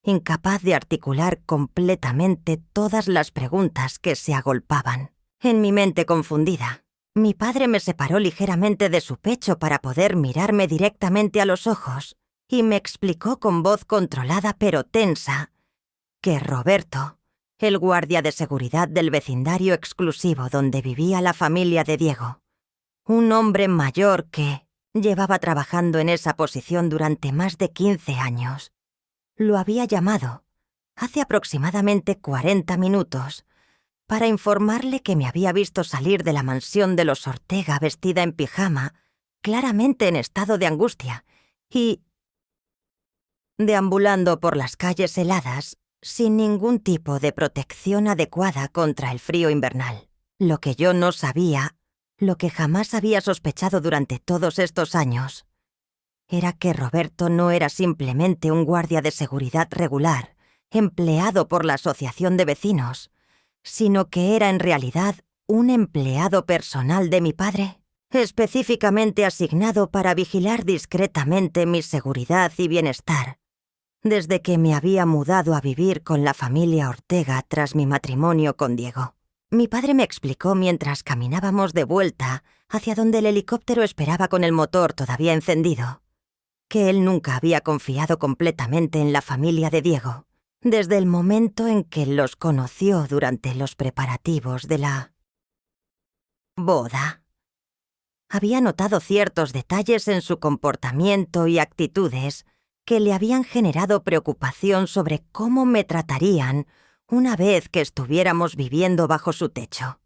incapaz de articular completamente todas las preguntas que se agolpaban. En mi mente confundida, mi padre me separó ligeramente de su pecho para poder mirarme directamente a los ojos y me explicó con voz controlada pero tensa que Roberto, el guardia de seguridad del vecindario exclusivo donde vivía la familia de Diego, un hombre mayor que llevaba trabajando en esa posición durante más de 15 años, lo había llamado, hace aproximadamente 40 minutos, para informarle que me había visto salir de la mansión de los Ortega vestida en pijama, claramente en estado de angustia, y deambulando por las calles heladas, sin ningún tipo de protección adecuada contra el frío invernal. Lo que yo no sabía, lo que jamás había sospechado durante todos estos años, era que Roberto no era simplemente un guardia de seguridad regular, empleado por la asociación de vecinos, sino que era en realidad un empleado personal de mi padre, específicamente asignado para vigilar discretamente mi seguridad y bienestar, desde que me había mudado a vivir con la familia Ortega tras mi matrimonio con Diego. Mi padre me explicó mientras caminábamos de vuelta hacia donde el helicóptero esperaba con el motor todavía encendido, que él nunca había confiado completamente en la familia de Diego, desde el momento en que los conoció durante los preparativos de la boda. Había notado ciertos detalles en su comportamiento y actitudes que le habían generado preocupación sobre cómo me tratarían una vez que estuviéramos viviendo bajo su techo.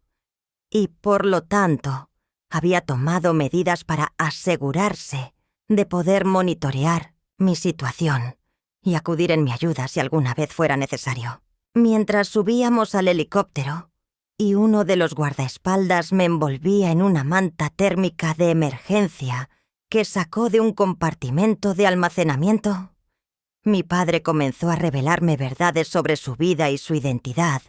Y por lo tanto, había tomado medidas para asegurarse de poder monitorear mi situación y acudir en mi ayuda si alguna vez fuera necesario. Mientras subíamos al helicóptero y uno de los guardaespaldas me envolvía en una manta térmica de emergencia que sacó de un compartimento de almacenamiento, mi padre comenzó a revelarme verdades sobre su vida y su identidad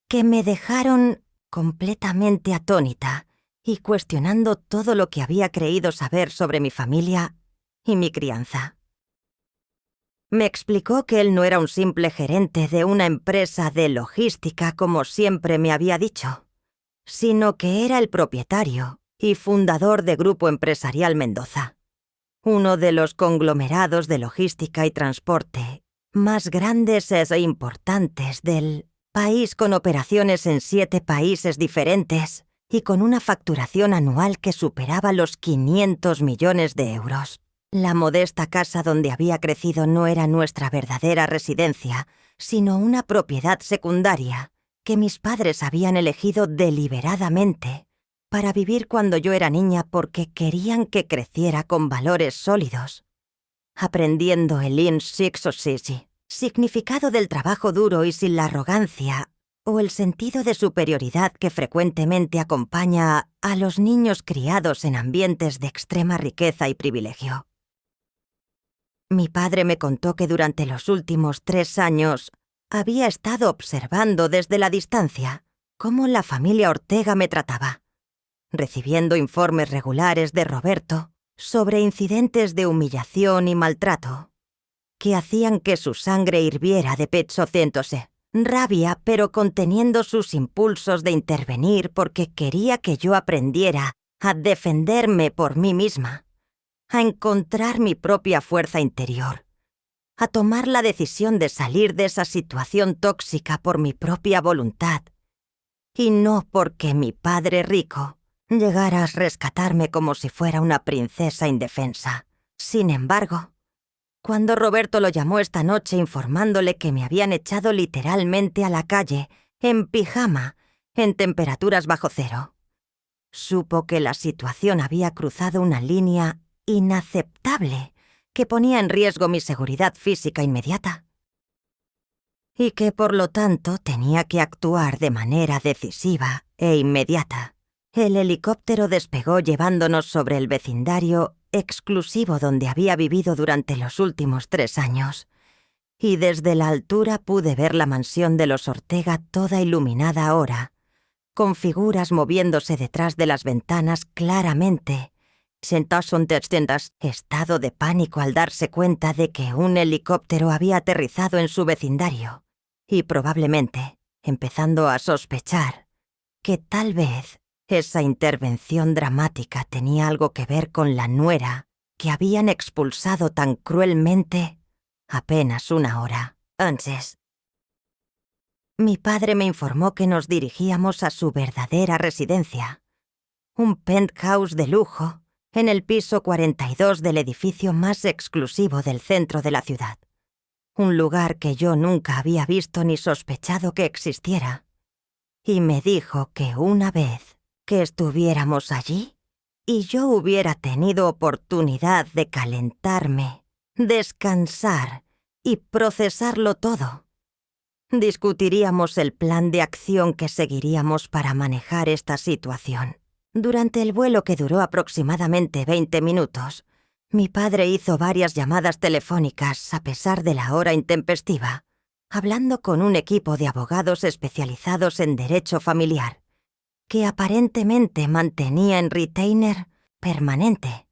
que me dejaron completamente atónita y cuestionando todo lo que había creído saber sobre mi familia y mi crianza. Me explicó que él no era un simple gerente de una empresa de logística como siempre me había dicho, sino que era el propietario y fundador de Grupo Empresarial Mendoza, uno de los conglomerados de logística y transporte más grandes e importantes del país, con operaciones en 7 países diferentes y con una facturación anual que superaba los 500 millones de euros. La modesta casa donde había crecido no era nuestra verdadera residencia, sino una propiedad secundaria que mis padres habían elegido deliberadamente para vivir cuando yo era niña porque querían que creciera con valores sólidos, aprendiendo el Lean Six Sigma, significado del trabajo duro y sin la arrogancia o el sentido de superioridad que frecuentemente acompaña a los niños criados en ambientes de extrema riqueza y privilegio. Mi padre me contó que durante los últimos 3 años había estado observando desde la distancia cómo la familia Ortega me trataba, recibiendo informes regulares de Roberto sobre incidentes de humillación y maltrato que hacían que su sangre hirviera de pecho ciéndose. Rabia, pero conteniendo sus impulsos de intervenir porque quería que yo aprendiera a defenderme por mí misma, a encontrar mi propia fuerza interior, a tomar la decisión de salir de esa situación tóxica por mi propia voluntad, y no porque mi padre rico llegara a rescatarme como si fuera una princesa indefensa. Sin embargo, cuando Roberto lo llamó esta noche informándole que me habían echado literalmente a la calle, en pijama, en temperaturas bajo cero, supo que la situación había cruzado una línea inaceptable que ponía en riesgo mi seguridad física inmediata, y que por lo tanto tenía que actuar de manera decisiva e inmediata. El helicóptero despegó llevándonos sobre el vecindario exclusivo donde había vivido durante los últimos 3 años, y desde la altura pude ver la mansión de los Ortega toda iluminada ahora, con figuras moviéndose detrás de las ventanas claramente. Sentados en estado de pánico al darse cuenta de que un helicóptero había aterrizado en su vecindario, y probablemente empezando a sospechar que tal vez esa intervención dramática tenía algo que ver con la nuera que habían expulsado tan cruelmente apenas 1 hora antes. Mi padre me informó que nos dirigíamos a su verdadera residencia, un penthouse de lujo en el piso 42 del edificio más exclusivo del centro de la ciudad, un lugar que yo nunca había visto ni sospechado que existiera, y me dijo que una vez que estuviéramos allí y yo hubiera tenido oportunidad de calentarme, descansar y procesarlo todo, discutiríamos el plan de acción que seguiríamos para manejar esta situación. Durante el vuelo, que duró aproximadamente 20 minutos, mi padre hizo varias llamadas telefónicas a pesar de la hora intempestiva, hablando con un equipo de abogados especializados en derecho familiar, que aparentemente mantenía en retainer permanente,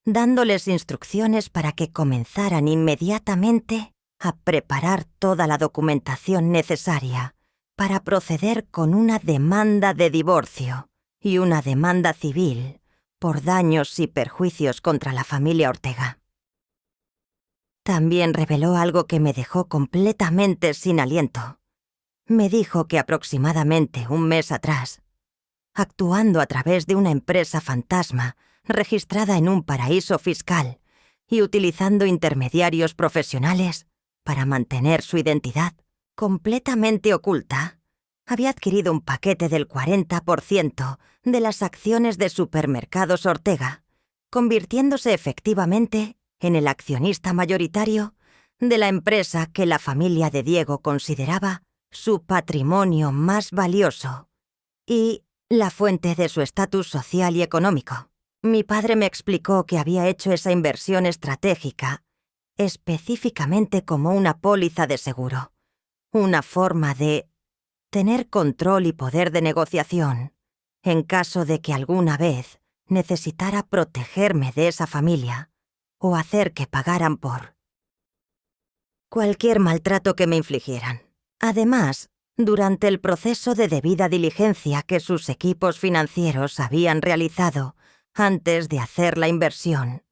dándoles instrucciones para que comenzaran inmediatamente a preparar toda la documentación necesaria para proceder con una demanda de divorcio y una demanda civil por daños y perjuicios contra la familia Ortega. También reveló algo que me dejó completamente sin aliento. Me dijo que aproximadamente 1 mes atrás, actuando a través de una empresa fantasma registrada en un paraíso fiscal y utilizando intermediarios profesionales para mantener su identidad completamente oculta, había adquirido un paquete del 40% de las acciones de Supermercados Ortega, convirtiéndose efectivamente en el accionista mayoritario de la empresa que la familia de Diego consideraba su patrimonio más valioso y la fuente de su estatus social y económico. Mi padre me explicó que había hecho esa inversión estratégica específicamente como una póliza de seguro, una forma de tener control y poder de negociación en caso de que alguna vez necesitara protegerme de esa familia o hacer que pagaran por cualquier maltrato que me infligieran. Además, durante el proceso de debida diligencia que sus equipos financieros habían realizado antes de hacer la inversión,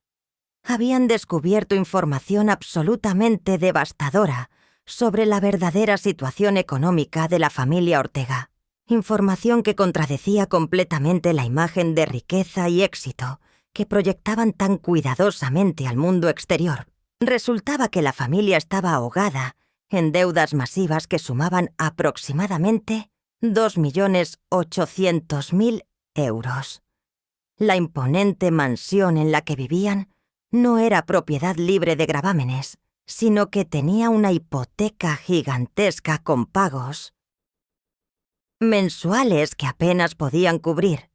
habían descubierto información absolutamente devastadora sobre la verdadera situación económica de la familia Ortega. Información que contradecía completamente la imagen de riqueza y éxito que proyectaban tan cuidadosamente al mundo exterior. Resultaba que la familia estaba ahogada en deudas masivas que sumaban aproximadamente 2.800.000 euros. La imponente mansión en la que vivían no era propiedad libre de gravámenes, sino que tenía una hipoteca gigantesca con pagos mensuales que apenas podían cubrir,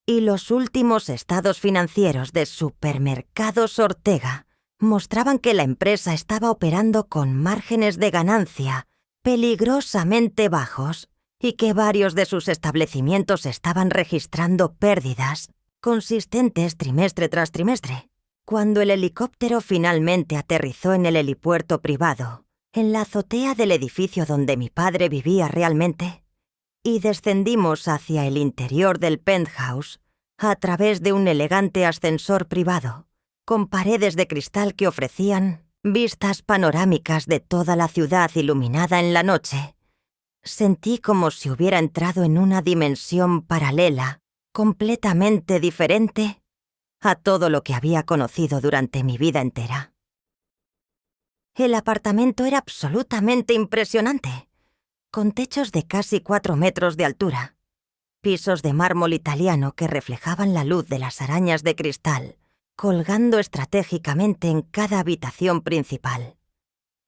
y los últimos estados financieros de Supermercados Ortega mostraban que la empresa estaba operando con márgenes de ganancia peligrosamente bajos y que varios de sus establecimientos estaban registrando pérdidas consistentes trimestre tras trimestre. Cuando el helicóptero finalmente aterrizó en el helipuerto privado, en la azotea del edificio donde mi padre vivía realmente, y descendimos hacia el interior del penthouse a través de un elegante ascensor privado, con paredes de cristal que ofrecían vistas panorámicas de toda la ciudad iluminada en la noche, sentí como si hubiera entrado en una dimensión paralela, completamente diferente a todo lo que había conocido durante mi vida entera. El apartamento era absolutamente impresionante, con techos de casi 4 metros de altura, pisos de mármol italiano que reflejaban la luz de las arañas de cristal, colgando estratégicamente en cada habitación principal,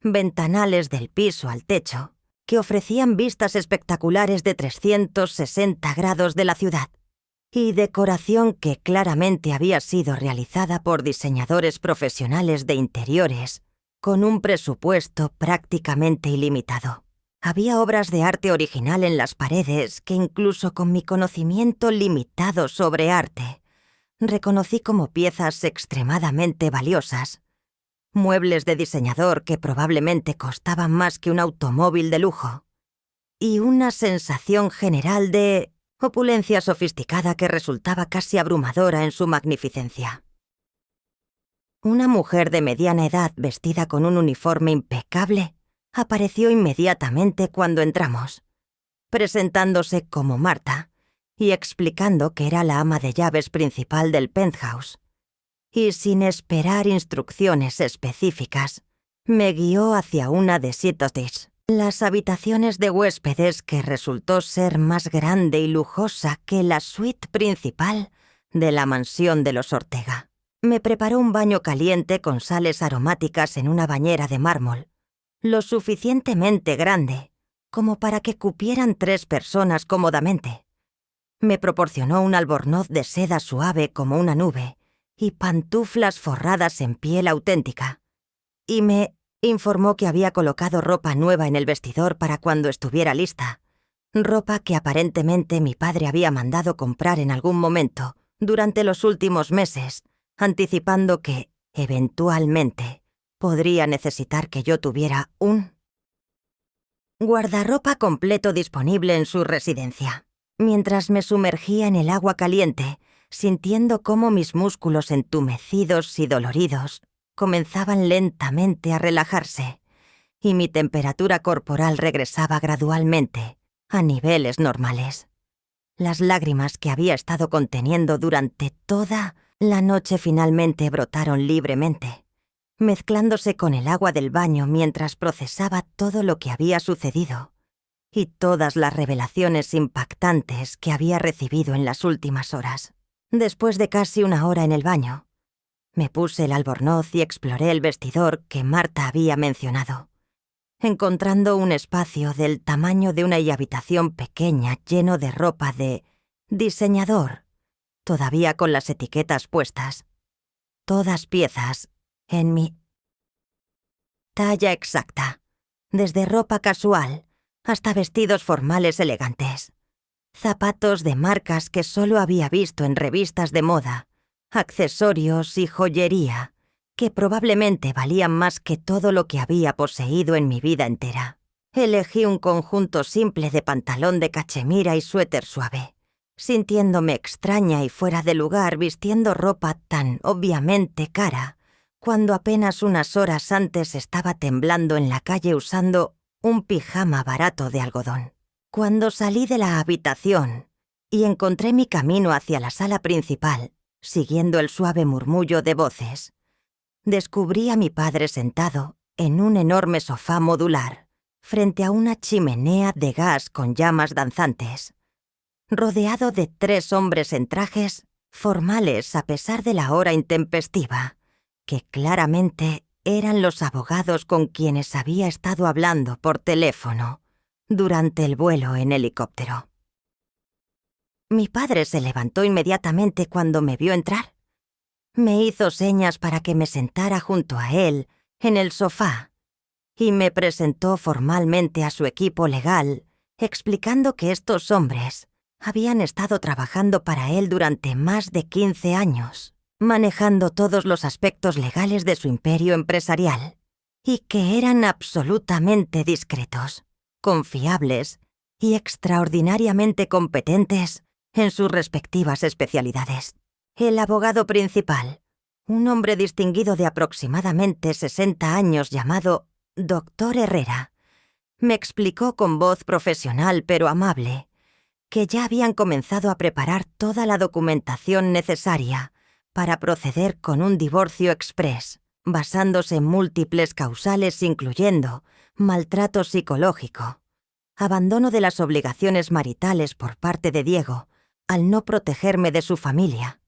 ventanales del piso al techo, que ofrecían vistas espectaculares de 360 grados de la ciudad, y decoración que claramente había sido realizada por diseñadores profesionales de interiores, con un presupuesto prácticamente ilimitado. Había obras de arte original en las paredes que incluso con mi conocimiento limitado sobre arte, reconocí como piezas extremadamente valiosas, muebles de diseñador que probablemente costaban más que un automóvil de lujo, y una sensación general de opulencia sofisticada que resultaba casi abrumadora en su magnificencia. Una mujer de mediana edad vestida con un uniforme impecable apareció inmediatamente cuando entramos, presentándose como Marta y explicando que era la ama de llaves principal del penthouse. Y sin esperar instrucciones específicas, me guió hacia una de Cottage, las habitaciones de huéspedes que resultó ser más grande y lujosa que la suite principal de la mansión de los Ortega. Me preparó un baño caliente con sales aromáticas en una bañera de mármol, lo suficientemente grande como para que cupieran 3 personas cómodamente. Me proporcionó un albornoz de seda suave como una nube y pantuflas forradas en piel auténtica, y me informó que había colocado ropa nueva en el vestidor para cuando estuviera lista, ropa que aparentemente mi padre había mandado comprar en algún momento durante los últimos meses, anticipando que, eventualmente, podría necesitar que yo tuviera un guardarropa completo disponible en su residencia. Mientras me sumergía en el agua caliente, sintiendo cómo mis músculos entumecidos y doloridos comenzaban lentamente a relajarse, y mi temperatura corporal regresaba gradualmente a niveles normales. Las lágrimas que había estado conteniendo durante toda la noche finalmente brotaron libremente, mezclándose con el agua del baño mientras procesaba todo lo que había sucedido y todas las revelaciones impactantes que había recibido en las últimas horas. Después de casi 1 hora en el baño, me puse el albornoz y exploré el vestidor que Marta había mencionado, encontrando un espacio del tamaño de una habitación pequeña lleno de ropa de diseñador, todavía con las etiquetas puestas, todas piezas en mi talla exacta, desde ropa casual hasta vestidos formales elegantes, zapatos de marcas que solo había visto en revistas de moda, accesorios y joyería que probablemente valían más que todo lo que había poseído en mi vida entera. Elegí un conjunto simple de pantalón de cachemira y suéter suave, sintiéndome extraña y fuera de lugar vistiendo ropa tan obviamente cara, cuando apenas unas horas antes estaba temblando en la calle usando un pijama barato de algodón. Cuando salí de la habitación y encontré mi camino hacia la sala principal, siguiendo el suave murmullo de voces, descubrí a mi padre sentado en un enorme sofá modular, frente a una chimenea de gas con llamas danzantes, rodeado de 3 hombres en trajes formales a pesar de la hora intempestiva, que claramente eran los abogados con quienes había estado hablando por teléfono durante el vuelo en helicóptero. Mi padre se levantó inmediatamente cuando me vio entrar, Me hizo señas para que me sentara junto a él en el sofá y me presentó formalmente a su equipo legal, explicando que estos hombres habían estado trabajando para él durante más de 15 años, manejando todos los aspectos legales de su imperio empresarial, y que eran absolutamente discretos, confiables y extraordinariamente competentes en sus respectivas especialidades. El abogado principal, un hombre distinguido de aproximadamente 60 años llamado Dr. Herrera, me explicó con voz profesional pero amable que ya habían comenzado a preparar toda la documentación necesaria para proceder con un divorcio exprés, basándose en múltiples causales incluyendo maltrato psicológico, abandono de las obligaciones maritales por parte de Diego al no protegerme de su familia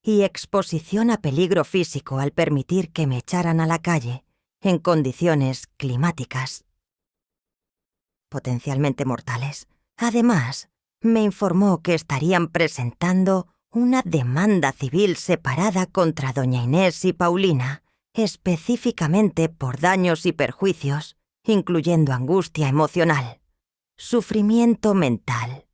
y exposición a peligro físico al permitir que me echaran a la calle en condiciones climáticas potencialmente mortales. Además, me informó que estarían presentando una demanda civil separada contra doña Inés y Paulina, específicamente por daños y perjuicios, incluyendo angustia emocional, sufrimiento mental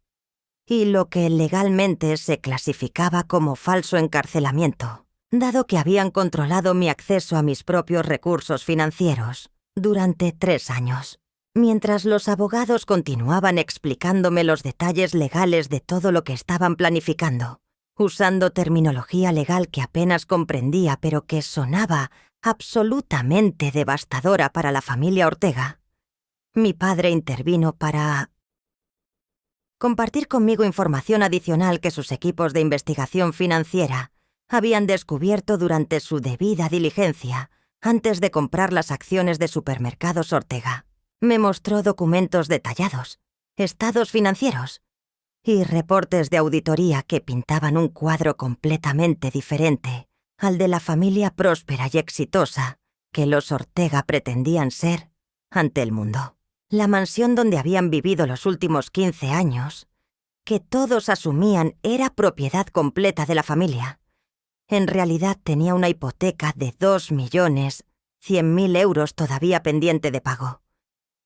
y lo que legalmente se clasificaba como falso encarcelamiento, dado que habían controlado mi acceso a mis propios recursos financieros durante 3 años. Mientras los abogados continuaban explicándome los detalles legales de todo lo que estaban planificando, usando terminología legal que apenas comprendía pero que sonaba absolutamente devastadora para la familia Ortega, mi padre intervino para compartir conmigo información adicional que sus equipos de investigación financiera habían descubierto durante su debida diligencia antes de comprar las acciones de Supermercados Ortega. Me mostró documentos detallados, estados financieros y reportes de auditoría que pintaban un cuadro completamente diferente al de la familia próspera y exitosa que los Ortega pretendían ser ante el mundo. La mansión donde habían vivido los últimos 15 años, que todos asumían era propiedad completa de la familia, en realidad tenía una hipoteca de 2.100.000 euros todavía pendiente de pago,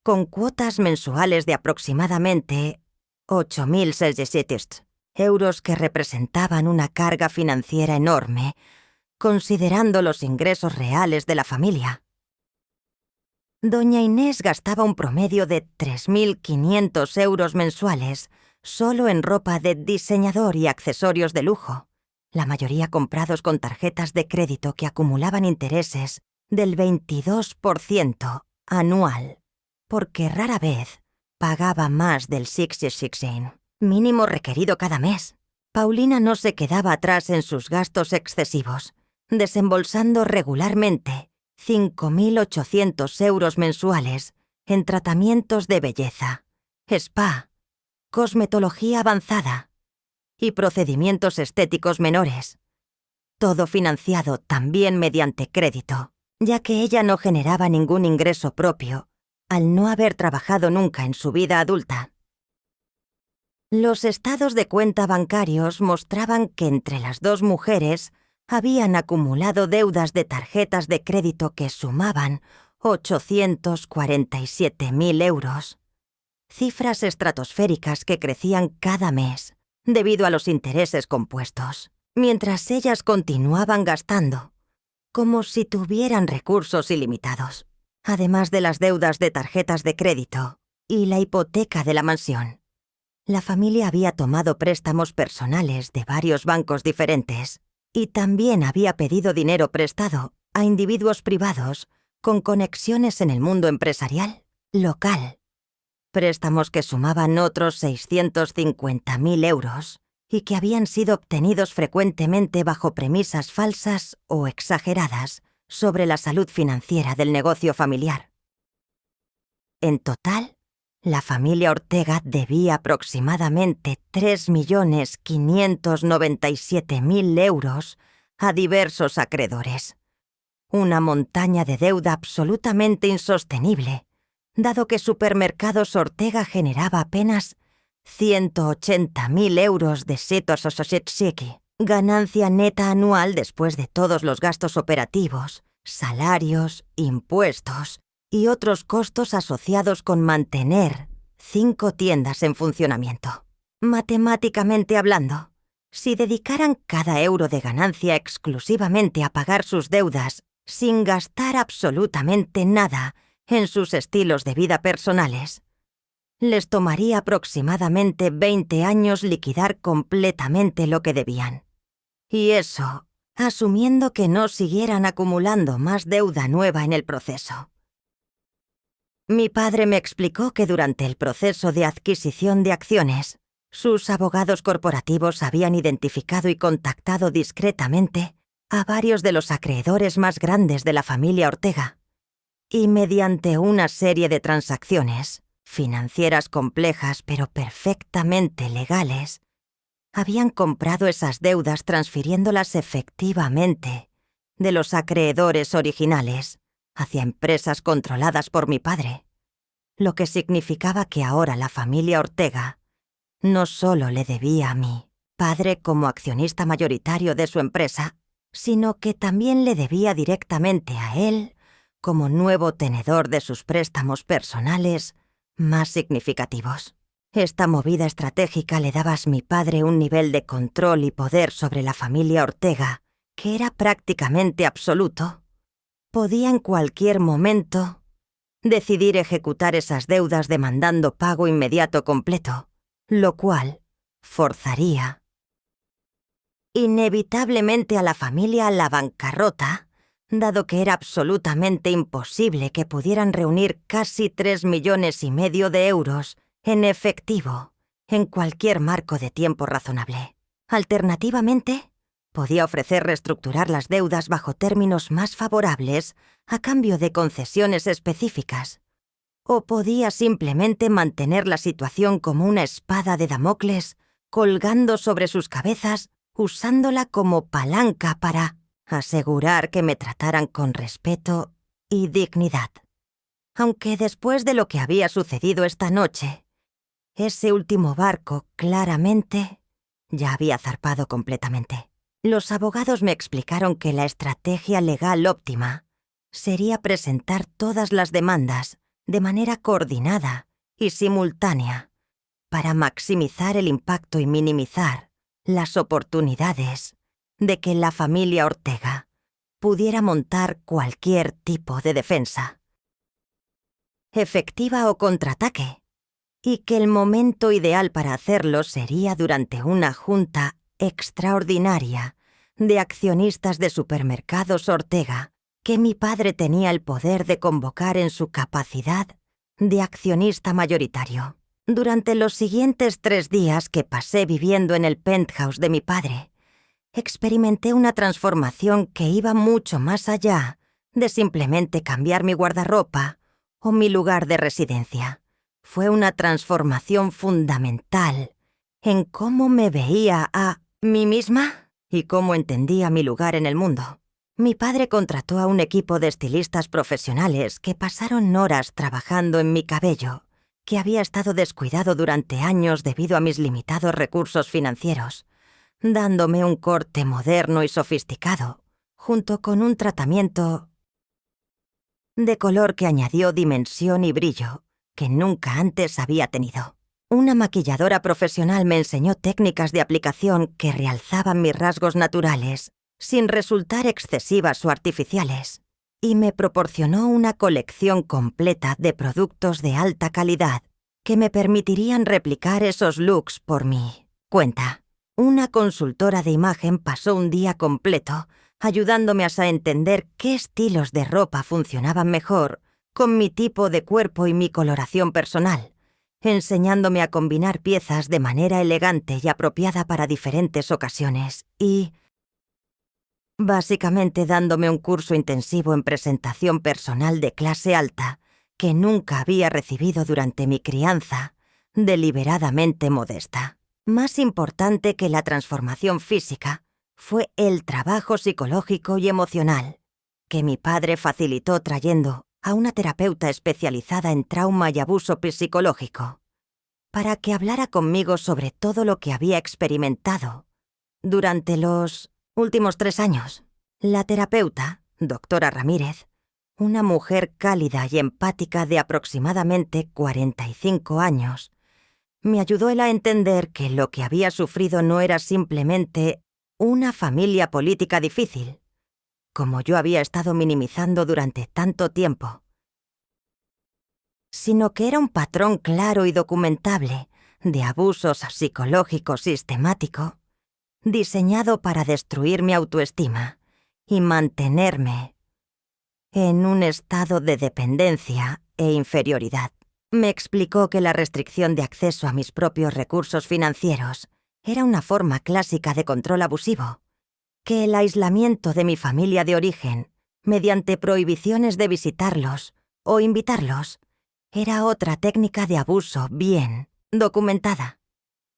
con cuotas mensuales de aproximadamente 8.067 euros que representaban una carga financiera enorme, considerando los ingresos reales de la familia. Doña Inés gastaba un promedio de 3.500 euros mensuales solo en ropa de diseñador y accesorios de lujo, la mayoría comprados con tarjetas de crédito que acumulaban intereses del 22% anual, porque rara vez pagaba más del 616 mínimo requerido cada mes. Paulina no se quedaba atrás en sus gastos excesivos, desembolsando regularmente 5.800 euros mensuales en tratamientos de belleza, spa, cosmetología avanzada y procedimientos estéticos menores, todo financiado también mediante crédito, ya que ella no generaba ningún ingreso propio al no haber trabajado nunca en su vida adulta. Los estados de cuenta bancarios mostraban que entre las dos mujeres habían acumulado deudas de tarjetas de crédito que sumaban 847.000 euros, cifras estratosféricas que crecían cada mes debido a los intereses compuestos, mientras ellas continuaban gastando, como si tuvieran recursos ilimitados, además de las deudas de tarjetas de crédito y la hipoteca de la mansión. La familia había tomado préstamos personales de varios bancos diferentes y también había pedido dinero prestado a individuos privados con conexiones en el mundo empresarial local. Préstamos que sumaban otros 650.000 euros y que habían sido obtenidos frecuentemente bajo premisas falsas o exageradas sobre la salud financiera del negocio familiar. En total, la familia Ortega debía aproximadamente 3.597.000 euros a diversos acreedores. Una montaña de deuda absolutamente insostenible, dado que Supermercados Ortega generaba apenas 180.000 euros de Setos Ososetsiki Ganancia neta anual después de todos los gastos operativos, salarios, impuestos y otros costos asociados con mantener 5 tiendas en funcionamiento. Matemáticamente hablando, si dedicaran cada euro de ganancia exclusivamente a pagar sus deudas sin gastar absolutamente nada en sus estilos de vida personales, les tomaría aproximadamente 20 años liquidar completamente lo que debían. Y eso, asumiendo que no siguieran acumulando más deuda nueva en el proceso. Mi padre me explicó que durante el proceso de adquisición de acciones, sus abogados corporativos habían identificado y contactado discretamente a varios de los acreedores más grandes de la familia Ortega, y mediante una serie de transacciones, financieras complejas pero perfectamente legales, habían comprado esas deudas transfiriéndolas efectivamente de los acreedores originales hacia empresas controladas por mi padre, lo que significaba que ahora la familia Ortega no solo le debía a mi padre como accionista mayoritario de su empresa, sino que también le debía directamente a él como nuevo tenedor de sus préstamos personales más significativos. Esta movida estratégica le daba a mi padre un nivel de control y poder sobre la familia Ortega que era prácticamente absoluto. Podía en cualquier momento decidir ejecutar esas deudas demandando pago inmediato completo, lo cual forzaría inevitablemente a la familia a la bancarrota, dado que era absolutamente imposible que pudieran reunir casi 3,5 millones de euros en efectivo en cualquier marco de tiempo razonable. Alternativamente, podía ofrecer reestructurar las deudas bajo términos más favorables a cambio de concesiones específicas, o podía simplemente mantener la situación como una espada de Damocles colgando sobre sus cabezas, usándola como palanca para asegurar que me trataran con respeto y dignidad. Aunque después de lo que había sucedido esta noche, ese último barco claramente ya había zarpado completamente. Los abogados me explicaron que la estrategia legal óptima sería presentar todas las demandas de manera coordinada y simultánea para maximizar el impacto y minimizar las oportunidades de que la familia Ortega pudiera montar cualquier tipo de defensa, efectiva o contraataque, y que el momento ideal para hacerlo sería durante una junta extraordinaria de accionistas de Supermercados Ortega, que mi padre tenía el poder de convocar en su capacidad de accionista mayoritario. Durante los siguientes 3 días que pasé viviendo en el penthouse de mi padre, experimenté una transformación que iba mucho más allá de simplemente cambiar mi guardarropa o mi lugar de residencia. Fue una transformación fundamental en cómo me veía a mí misma y cómo entendía mi lugar en el mundo. Mi padre contrató a un equipo de estilistas profesionales que pasaron horas trabajando en mi cabello, que había estado descuidado durante años debido a mis limitados recursos financieros, dándome un corte moderno y sofisticado, junto con un tratamiento de color que añadió dimensión y brillo que nunca antes había tenido. Una maquilladora profesional me enseñó técnicas de aplicación que realzaban mis rasgos naturales sin resultar excesivas o artificiales, y me proporcionó una colección completa de productos de alta calidad que me permitirían replicar esos looks por mi cuenta. Una consultora de imagen pasó un día completo ayudándome a entender qué estilos de ropa funcionaban mejor con mi tipo de cuerpo y mi coloración personal, enseñándome a combinar piezas de manera elegante y apropiada para diferentes ocasiones y, básicamente, dándome un curso intensivo en presentación personal de clase alta que nunca había recibido durante mi crianza deliberadamente modesta. Más importante que la transformación física fue el trabajo psicológico y emocional que mi padre facilitó trayendo a una terapeuta especializada en trauma y abuso psicológico para que hablara conmigo sobre todo lo que había experimentado Durante los últimos 3 años, la terapeuta, doctora Ramírez, una mujer cálida y empática de aproximadamente 45 años, me ayudó él a entender que lo que había sufrido no era simplemente una familia política difícil, como yo había estado minimizando durante tanto tiempo, sino que era un patrón claro y documentable de abusos psicológicos sistemático, diseñado para destruir mi autoestima y mantenerme en un estado de dependencia e inferioridad. Me explicó que la restricción de acceso a mis propios recursos financieros era una forma clásica de control abusivo, que el aislamiento de mi familia de origen, mediante prohibiciones de visitarlos o invitarlos, era otra técnica de abuso bien documentada,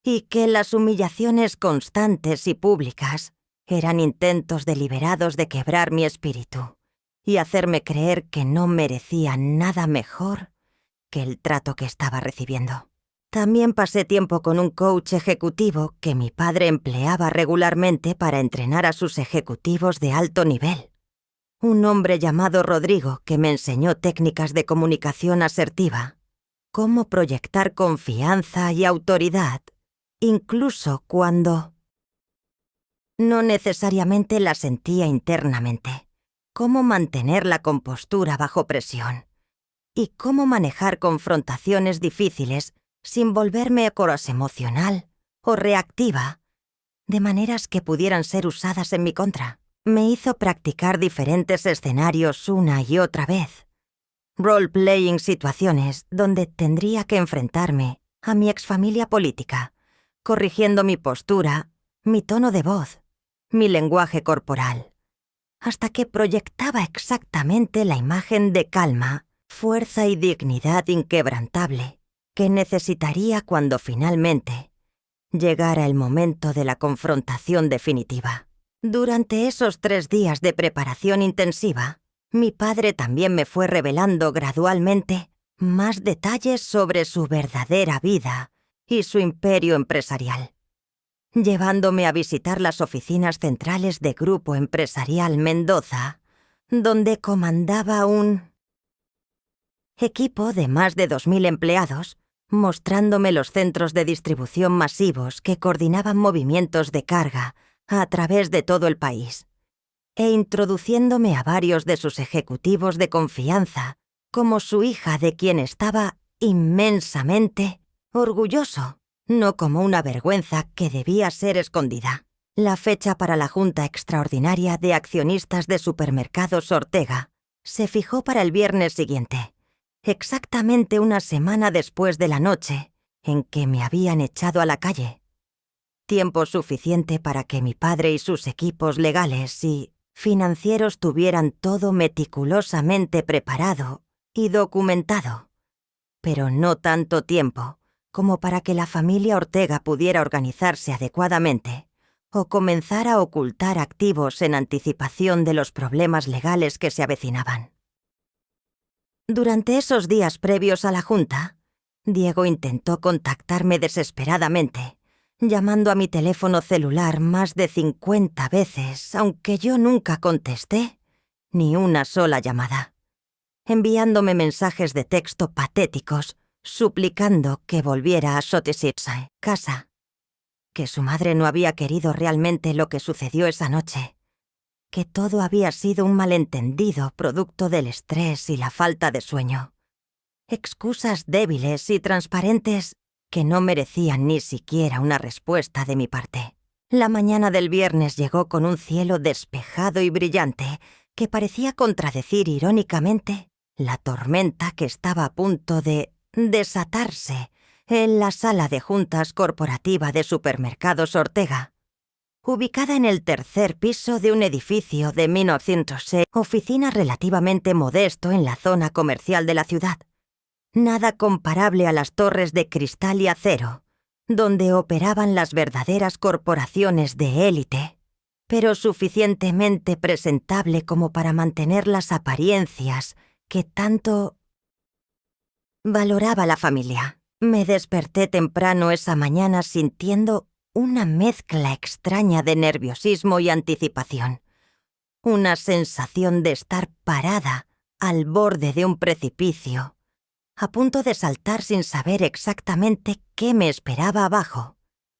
y que las humillaciones constantes y públicas eran intentos deliberados de quebrar mi espíritu y hacerme creer que no merecía nada mejor que el trato que estaba recibiendo. También pasé tiempo con un coach ejecutivo que mi padre empleaba regularmente para entrenar a sus ejecutivos de alto nivel. Un hombre llamado Rodrigo que me enseñó técnicas de comunicación asertiva, cómo proyectar confianza y autoridad, incluso cuando no necesariamente la sentía internamente, cómo mantener la compostura bajo presión y cómo manejar confrontaciones difíciles sin volverme emocional o reactiva, de maneras que pudieran ser usadas en mi contra. Me hizo practicar diferentes escenarios una y otra vez. Role-playing situaciones donde tendría que enfrentarme a mi exfamilia política, corrigiendo mi postura, mi tono de voz, mi lenguaje corporal, hasta que proyectaba exactamente la imagen de calma, fuerza y dignidad inquebrantable que necesitaría cuando finalmente llegara el momento de la confrontación definitiva. Durante esos 3 días de preparación intensiva, mi padre también me fue revelando gradualmente más detalles sobre su verdadera vida y su imperio empresarial, llevándome a visitar las oficinas centrales de Grupo Empresarial Mendoza, donde comandaba un equipo de más de 2.000 empleados, mostrándome los centros de distribución masivos que coordinaban movimientos de carga a través de todo el país, e introduciéndome a varios de sus ejecutivos de confianza, como su hija de quien estaba inmensamente orgulloso, no como una vergüenza que debía ser escondida. La fecha para la Junta Extraordinaria de Accionistas de Supermercados Ortega se fijó para el viernes siguiente, exactamente una semana después de la noche en que me habían echado a la calle. Tiempo suficiente para que mi padre y sus equipos legales y financieros tuvieran todo meticulosamente preparado y documentado, pero no tanto tiempo como para que la familia Ortega pudiera organizarse adecuadamente o comenzar a ocultar activos en anticipación de los problemas legales que se avecinaban. Durante esos días previos a la junta, Diego intentó contactarme desesperadamente, llamando a mi teléfono celular más de 50 veces, aunque yo nunca contesté ni una sola llamada, enviándome mensajes de texto patéticos, suplicando que volviera a Sotisitsa, casa, que su madre no había querido realmente lo que sucedió esa noche, que todo había sido un malentendido producto del estrés y la falta de sueño. Excusas débiles y transparentes que no merecían ni siquiera una respuesta de mi parte. La mañana del viernes llegó con un cielo despejado y brillante que parecía contradecir irónicamente la tormenta que estaba a punto de desatarse en la sala de juntas corporativa de Supermercados Ortega, ubicada en el 3er piso de un edificio de 1906, oficina relativamente modesto en la zona comercial de la ciudad. Nada comparable a las torres de cristal y acero, donde operaban las verdaderas corporaciones de élite, pero suficientemente presentable como para mantener las apariencias que tanto valoraba la familia. Me desperté temprano esa mañana sintiendo una mezcla extraña de nerviosismo y anticipación. Una sensación de estar parada al borde de un precipicio, a punto de saltar sin saber exactamente qué me esperaba abajo,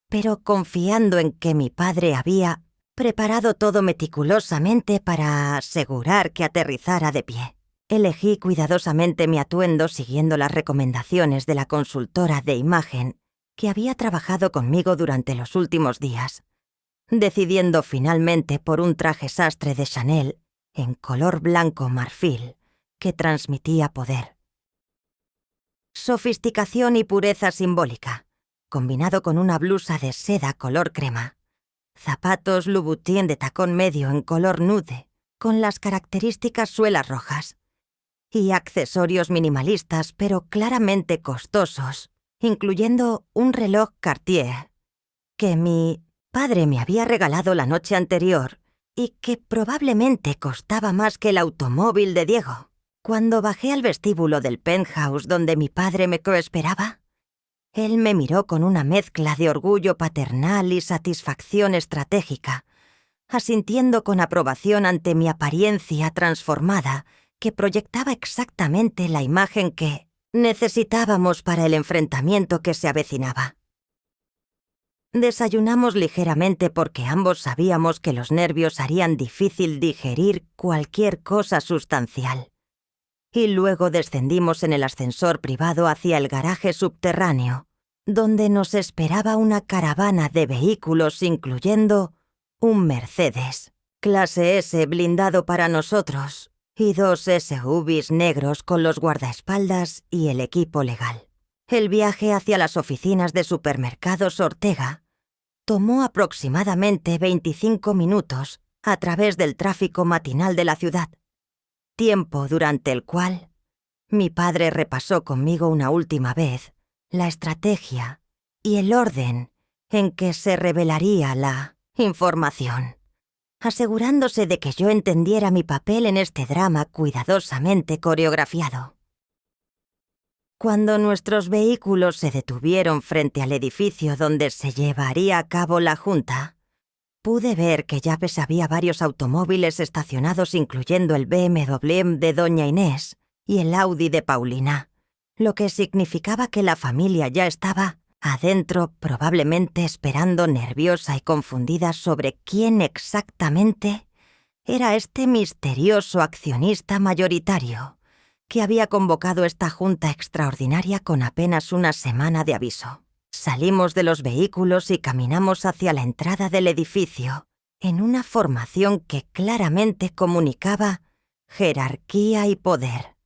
pero confiando en que mi padre había preparado todo meticulosamente para asegurar que aterrizara de pie. Elegí cuidadosamente mi atuendo siguiendo las recomendaciones de la consultora de imagen que había trabajado conmigo durante los últimos días, decidiendo finalmente por un traje sastre de Chanel en color blanco marfil que transmitía poder. Sofisticación y pureza simbólica, combinado con una blusa de seda color crema, zapatos Louboutin de tacón medio en color nude, con las características suelas rojas, y accesorios minimalistas pero claramente costosos, incluyendo un reloj Cartier, que mi padre me había regalado la noche anterior y que probablemente costaba más que el automóvil de Diego. Cuando bajé al vestíbulo del penthouse donde mi padre me coesperaba, él me miró con una mezcla de orgullo paternal y satisfacción estratégica, asintiendo con aprobación ante mi apariencia transformada que proyectaba exactamente la imagen que necesitábamos para el enfrentamiento que se avecinaba. Desayunamos ligeramente porque ambos sabíamos que los nervios harían difícil digerir cualquier cosa sustancial. Y luego descendimos en el ascensor privado hacia el garaje subterráneo, donde nos esperaba una caravana de vehículos incluyendo un Mercedes, clase S blindado para nosotros, y 2 SUVs negros con los guardaespaldas y el equipo legal. El viaje hacia las oficinas de Supermercados Ortega tomó aproximadamente 25 minutos a través del tráfico matinal de la ciudad, tiempo durante el cual mi padre repasó conmigo una última vez la estrategia y el orden en que se revelaría la información, asegurándose de que yo entendiera mi papel en este drama cuidadosamente coreografiado. Cuando nuestros vehículos se detuvieron frente al edificio donde se llevaría a cabo la junta, pude ver que ya había varios automóviles estacionados, incluyendo el BMW de Doña Inés y el Audi de Paulina, lo que significaba que la familia ya estaba adentro, probablemente esperando nerviosa y confundida sobre quién exactamente era este misterioso accionista mayoritario que había convocado esta junta extraordinaria con apenas una semana de aviso. Salimos de los vehículos y caminamos hacia la entrada del edificio, en una formación que claramente comunicaba jerarquía y poder.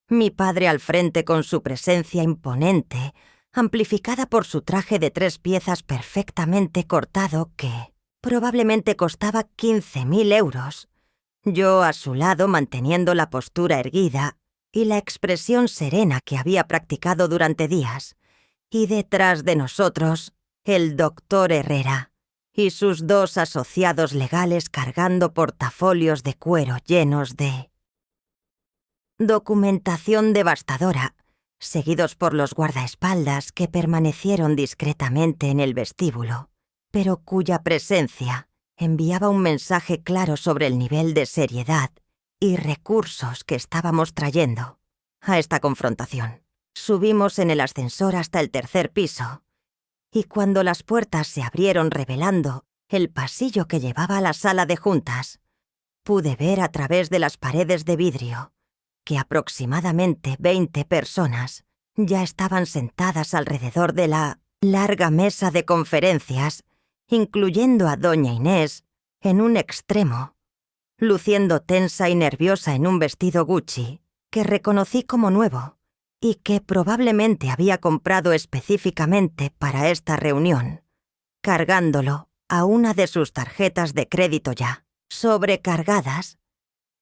Mi padre al frente con su presencia imponente, amplificada por su traje de 3 piezas perfectamente cortado que probablemente costaba 15.000 euros. Yo a su lado manteniendo la postura erguida y la expresión serena que había practicado durante días, y detrás de nosotros, el doctor Herrera y sus 2 asociados legales cargando portafolios de cuero llenos de documentación devastadora, seguidos por los guardaespaldas que permanecieron discretamente en el vestíbulo, pero cuya presencia enviaba un mensaje claro sobre el nivel de seriedad y recursos que estábamos trayendo a esta confrontación. Subimos en el ascensor hasta el 3er piso, y cuando las puertas se abrieron revelando el pasillo que llevaba a la sala de juntas, pude ver a través de las paredes de vidrio que aproximadamente 20 personas ya estaban sentadas alrededor de la larga mesa de conferencias, incluyendo a Doña Inés en un extremo, luciendo tensa y nerviosa en un vestido Gucci que reconocí como nuevo y que probablemente había comprado específicamente para esta reunión, cargándolo a una de sus tarjetas de crédito ya sobrecargadas.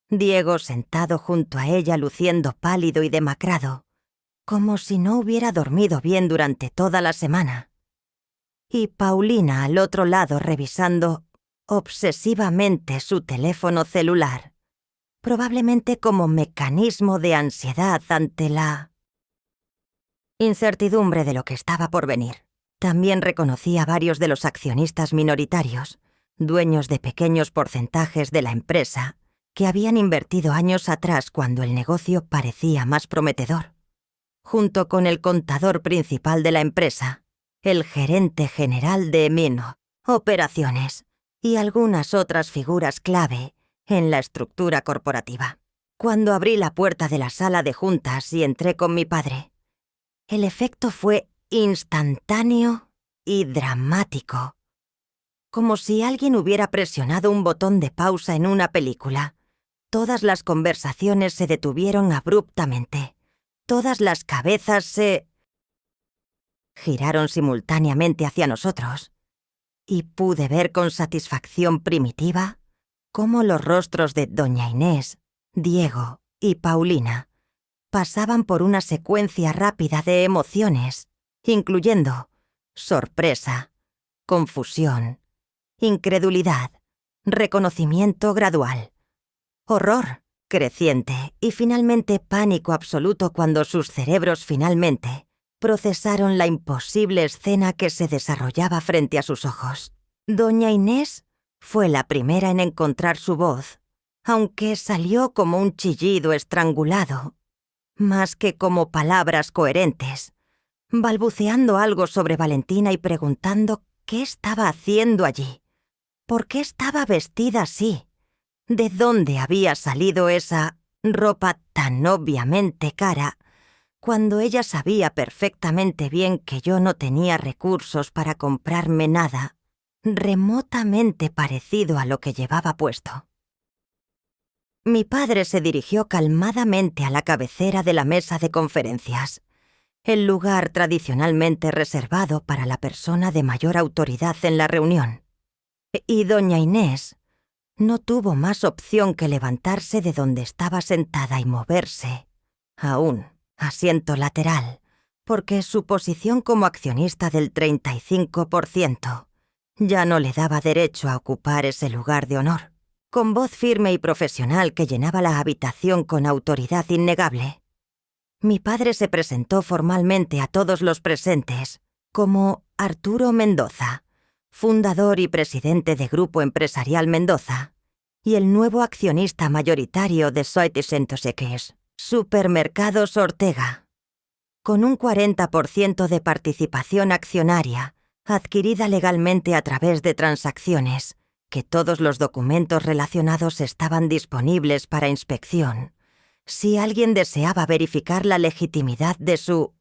Diego sentado junto a ella luciendo pálido y demacrado, como si no hubiera dormido bien durante toda la semana. Y Paulina al otro lado revisando obsesivamente su teléfono celular, probablemente como mecanismo de ansiedad ante la incertidumbre de lo que estaba por venir. También reconocí a varios de los accionistas minoritarios, dueños de pequeños porcentajes de la empresa, que habían invertido años atrás cuando el negocio parecía más prometedor. Junto con el contador principal de la empresa, el gerente general de Mino, operaciones y algunas otras figuras clave en la estructura corporativa. Cuando abrí la puerta de la sala de juntas y entré con mi padre, el efecto fue instantáneo y dramático, como si alguien hubiera presionado un botón de pausa en una película. Todas las conversaciones se detuvieron abruptamente. Todas las cabezas se giraron simultáneamente hacia nosotros, y pude ver con satisfacción primitiva cómo los rostros de doña Inés, Diego y Paulina pasaban por una secuencia rápida de emociones, incluyendo sorpresa, confusión, incredulidad, reconocimiento gradual, horror creciente y finalmente pánico absoluto cuando sus cerebros finalmente procesaron la imposible escena que se desarrollaba frente a sus ojos. Doña Inés fue la primera en encontrar su voz, aunque salió como un chillido estrangulado, más que como palabras coherentes, balbuceando algo sobre Valentina y preguntando qué estaba haciendo allí, por qué estaba vestida así, de dónde había salido esa ropa tan obviamente cara, cuando ella sabía perfectamente bien que yo no tenía recursos para comprarme nada remotamente parecido a lo que llevaba puesto. Mi padre se dirigió calmadamente a la cabecera de la mesa de conferencias, el lugar tradicionalmente reservado para la persona de mayor autoridad en la reunión. Y doña Inés no tuvo más opción que levantarse de donde estaba sentada y moverse a un asiento lateral, porque su posición como accionista del 35% ya no le daba derecho a ocupar ese lugar de honor. Con voz firme y profesional que llenaba la habitación con autoridad innegable, mi padre se presentó formalmente a todos los presentes como Arturo Mendoza, fundador y presidente de Grupo Empresarial Mendoza, y el nuevo accionista mayoritario de Soitesentosques, Supermercados Ortega, con un 40% de participación accionaria adquirida legalmente a través de transacciones, que todos los documentos relacionados estaban disponibles para inspección, si alguien deseaba verificar la legitimidad de su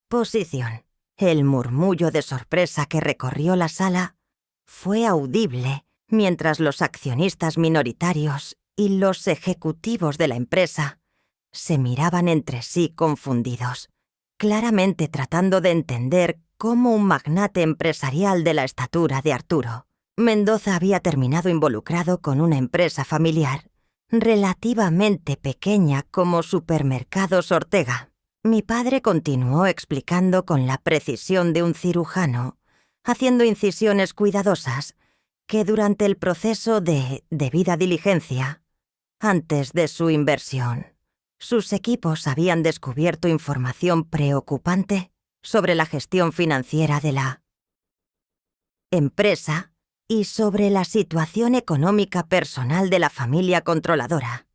posición. El murmullo de sorpresa que recorrió la sala fue audible mientras los accionistas minoritarios y los ejecutivos de la empresa se miraban entre sí confundidos, claramente tratando de entender cómo un magnate empresarial de la estatura de Arturo Mendoza había terminado involucrado con una empresa familiar relativamente pequeña como Supermercados Ortega. Mi padre continuó explicando con la precisión de un cirujano, haciendo incisiones cuidadosas, que durante el proceso de debida diligencia, antes de su inversión, sus equipos habían descubierto información preocupante sobre la gestión financiera de la empresa y sobre la situación económica personal de la familia controladora.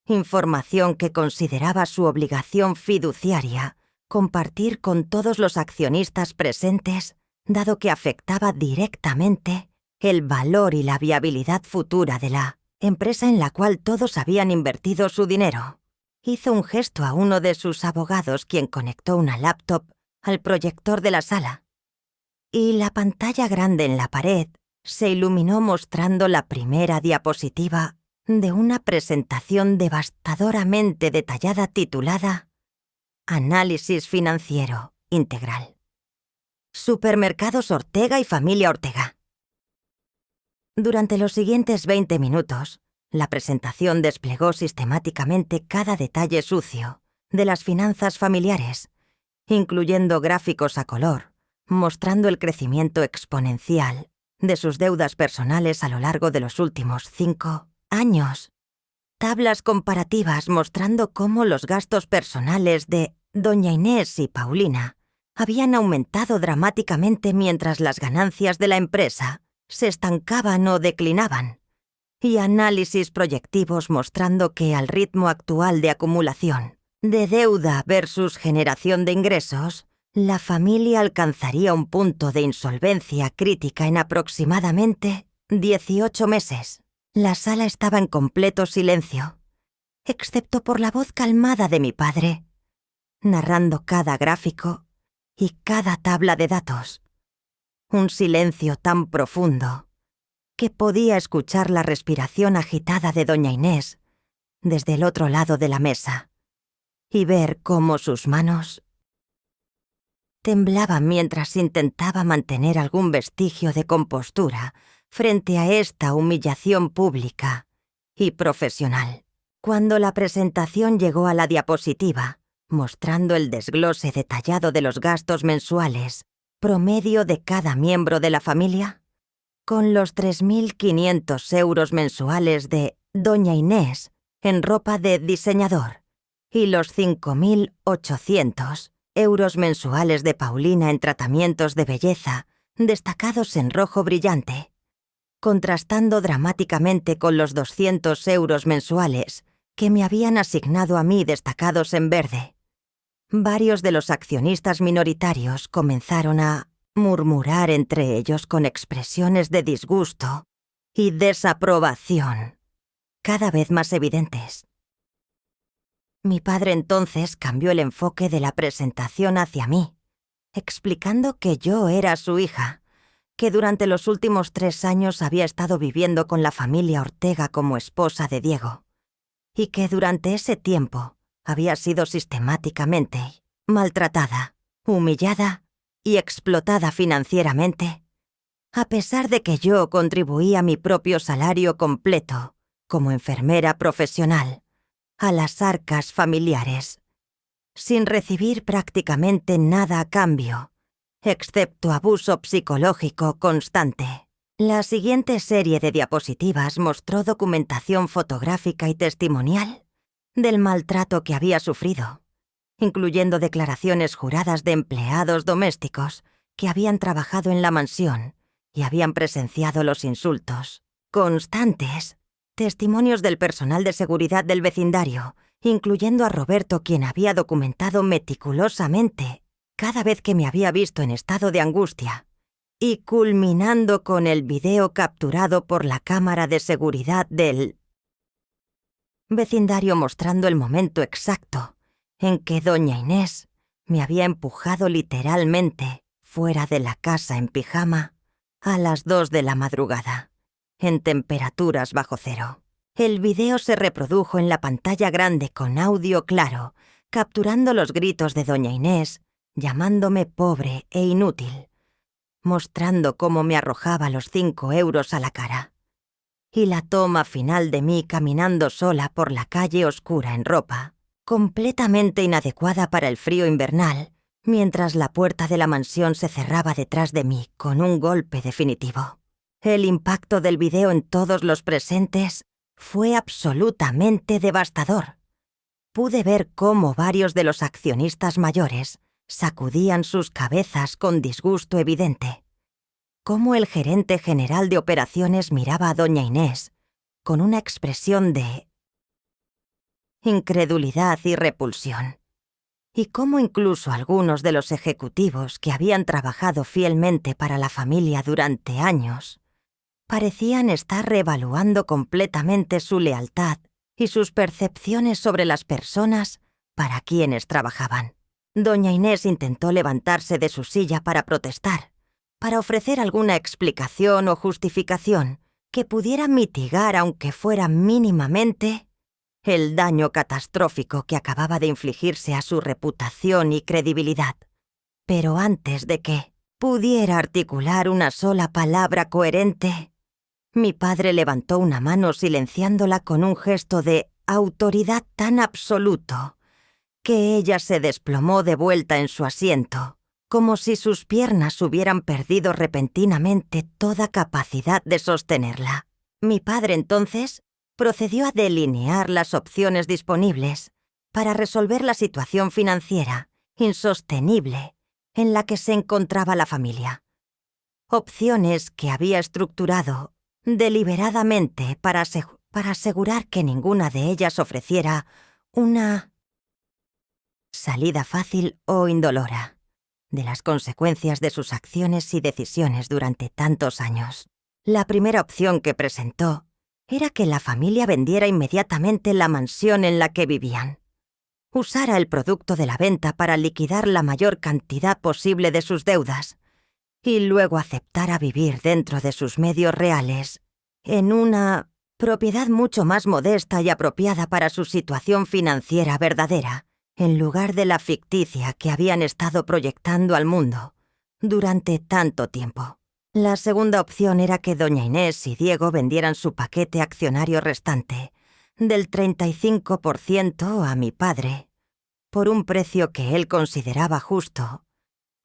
Información que consideraba su obligación fiduciaria compartir con todos los accionistas presentes, dado que afectaba directamente el valor y la viabilidad futura de la empresa en la cual todos habían invertido su dinero. Hizo un gesto a uno de sus abogados, quien conectó una laptop al proyector de la sala, y la pantalla grande en la pared se iluminó mostrando la primera diapositiva de una presentación devastadoramente detallada titulada Análisis financiero integral. Supermercados Ortega y familia Ortega. Durante los siguientes 20 minutos, la presentación desplegó sistemáticamente cada detalle sucio de las finanzas familiares, incluyendo gráficos a color, mostrando el crecimiento exponencial de sus deudas personales a lo largo de los últimos 5 años. Tablas comparativas mostrando cómo los gastos personales de doña Inés y Paulina habían aumentado dramáticamente mientras las ganancias de la empresa se estancaban o declinaban, y análisis proyectivos mostrando que al ritmo actual de acumulación de deuda versus generación de ingresos, la familia alcanzaría un punto de insolvencia crítica en aproximadamente 18 meses. La sala estaba en completo silencio, excepto por la voz calmada de mi padre, narrando cada gráfico y cada tabla de datos. Un silencio tan profundo que podía escuchar la respiración agitada de doña Inés desde el otro lado de la mesa y ver cómo sus manos temblaban mientras intentaba mantener algún vestigio de compostura frente a esta humillación pública y profesional. Cuando la presentación llegó a la diapositiva, mostrando el desglose detallado de los gastos mensuales promedio de cada miembro de la familia, con los 3.500 euros mensuales de doña Inés en ropa de diseñador y los 5.800 euros mensuales de Paulina en tratamientos de belleza destacados en rojo brillante, contrastando dramáticamente con los 200 euros mensuales que me habían asignado a mí destacados en verde. Varios de los accionistas minoritarios comenzaron a murmurar entre ellos con expresiones de disgusto y desaprobación, cada vez más evidentes. Mi padre entonces cambió el enfoque de la presentación hacia mí, explicando que yo era su hija, que durante los últimos 3 años había estado viviendo con la familia Ortega como esposa de Diego, y que durante ese tiempo había sido sistemáticamente maltratada, humillada y explotada financieramente, a pesar de que yo contribuía mi propio salario completo como enfermera profesional a las arcas familiares, sin recibir prácticamente nada a cambio, excepto abuso psicológico constante. La siguiente serie de diapositivas mostró documentación fotográfica y testimonial del maltrato que había sufrido, incluyendo declaraciones juradas de empleados domésticos que habían trabajado en la mansión y habían presenciado los insultos constantes, testimonios del personal de seguridad del vecindario, incluyendo a Roberto, quien había documentado meticulosamente cada vez que me había visto en estado de angustia, y culminando con el video capturado por la cámara de seguridad del vecindario mostrando el momento exacto en que doña Inés me había empujado literalmente fuera de la casa en pijama a las 2 de la madrugada, en temperaturas bajo cero. El video se reprodujo en la pantalla grande con audio claro, capturando los gritos de doña Inés, llamándome pobre e inútil, mostrando cómo me arrojaba los 5 euros a la cara, y la toma final de mí caminando sola por la calle oscura en ropa, completamente inadecuada para el frío invernal, mientras la puerta de la mansión se cerraba detrás de mí con un golpe definitivo. El impacto del video en todos los presentes fue absolutamente devastador. Pude ver cómo varios de los accionistas mayores sacudían sus cabezas con disgusto evidente, cómo el gerente general de operaciones miraba a doña Inés con una expresión de incredulidad y repulsión, y cómo incluso algunos de los ejecutivos que habían trabajado fielmente para la familia durante años parecían estar reevaluando completamente su lealtad y sus percepciones sobre las personas para quienes trabajaban. Doña Inés intentó levantarse de su silla para protestar, para ofrecer alguna explicación o justificación que pudiera mitigar, aunque fuera mínimamente, el daño catastrófico que acababa de infligirse a su reputación y credibilidad. Pero antes de que pudiera articular una sola palabra coherente, mi padre levantó una mano silenciándola con un gesto de autoridad tan absoluto que ella se desplomó de vuelta en su asiento, como si sus piernas hubieran perdido repentinamente toda capacidad de sostenerla. Mi padre entonces procedió a delinear las opciones disponibles para resolver la situación financiera insostenible en la que se encontraba la familia. Opciones que había estructurado deliberadamente para asegurar que ninguna de ellas ofreciera una salida fácil o indolora de las consecuencias de sus acciones y decisiones durante tantos años. La primera opción que presentó era que la familia vendiera inmediatamente la mansión en la que vivían, usara el producto de la venta para liquidar la mayor cantidad posible de sus deudas y luego aceptara vivir dentro de sus medios reales en una propiedad mucho más modesta y apropiada para su situación financiera verdadera, en lugar de la ficticia que habían estado proyectando al mundo durante tanto tiempo. La segunda opción era que doña Inés y Diego vendieran su paquete accionario restante, del 35% a mi padre, por un precio que él consideraba justo,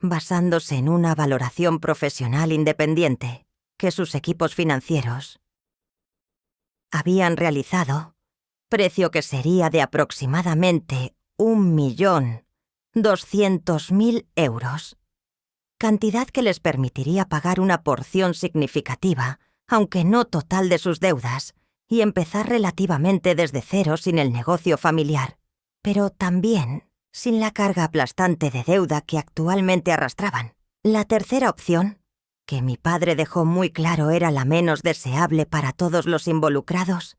basándose en una valoración profesional independiente que sus equipos financieros habían realizado, precio que sería de aproximadamente 1.200.000 euros, cantidad que les permitiría pagar una porción significativa, aunque no total, de sus deudas y empezar relativamente desde cero sin el negocio familiar, pero también sin la carga aplastante de deuda que actualmente arrastraban. La tercera opción, que mi padre dejó muy claro era la menos deseable para todos los involucrados,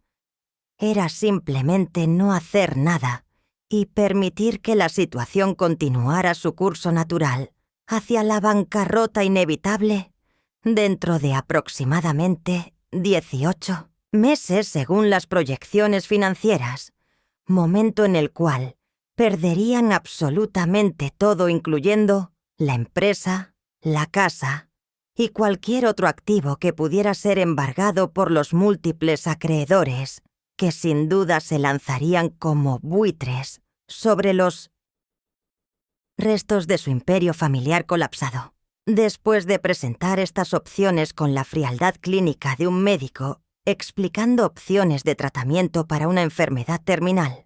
era simplemente no hacer nada y permitir que la situación continuara su curso natural hacia la bancarrota inevitable dentro de aproximadamente 18 meses según las proyecciones financieras, momento en el cual perderían absolutamente todo, incluyendo la empresa, la casa y cualquier otro activo que pudiera ser embargado por los múltiples acreedores que sin duda se lanzarían como buitres sobre los restos de su imperio familiar colapsado. Después de presentar estas opciones con la frialdad clínica de un médico explicando opciones de tratamiento para una enfermedad terminal,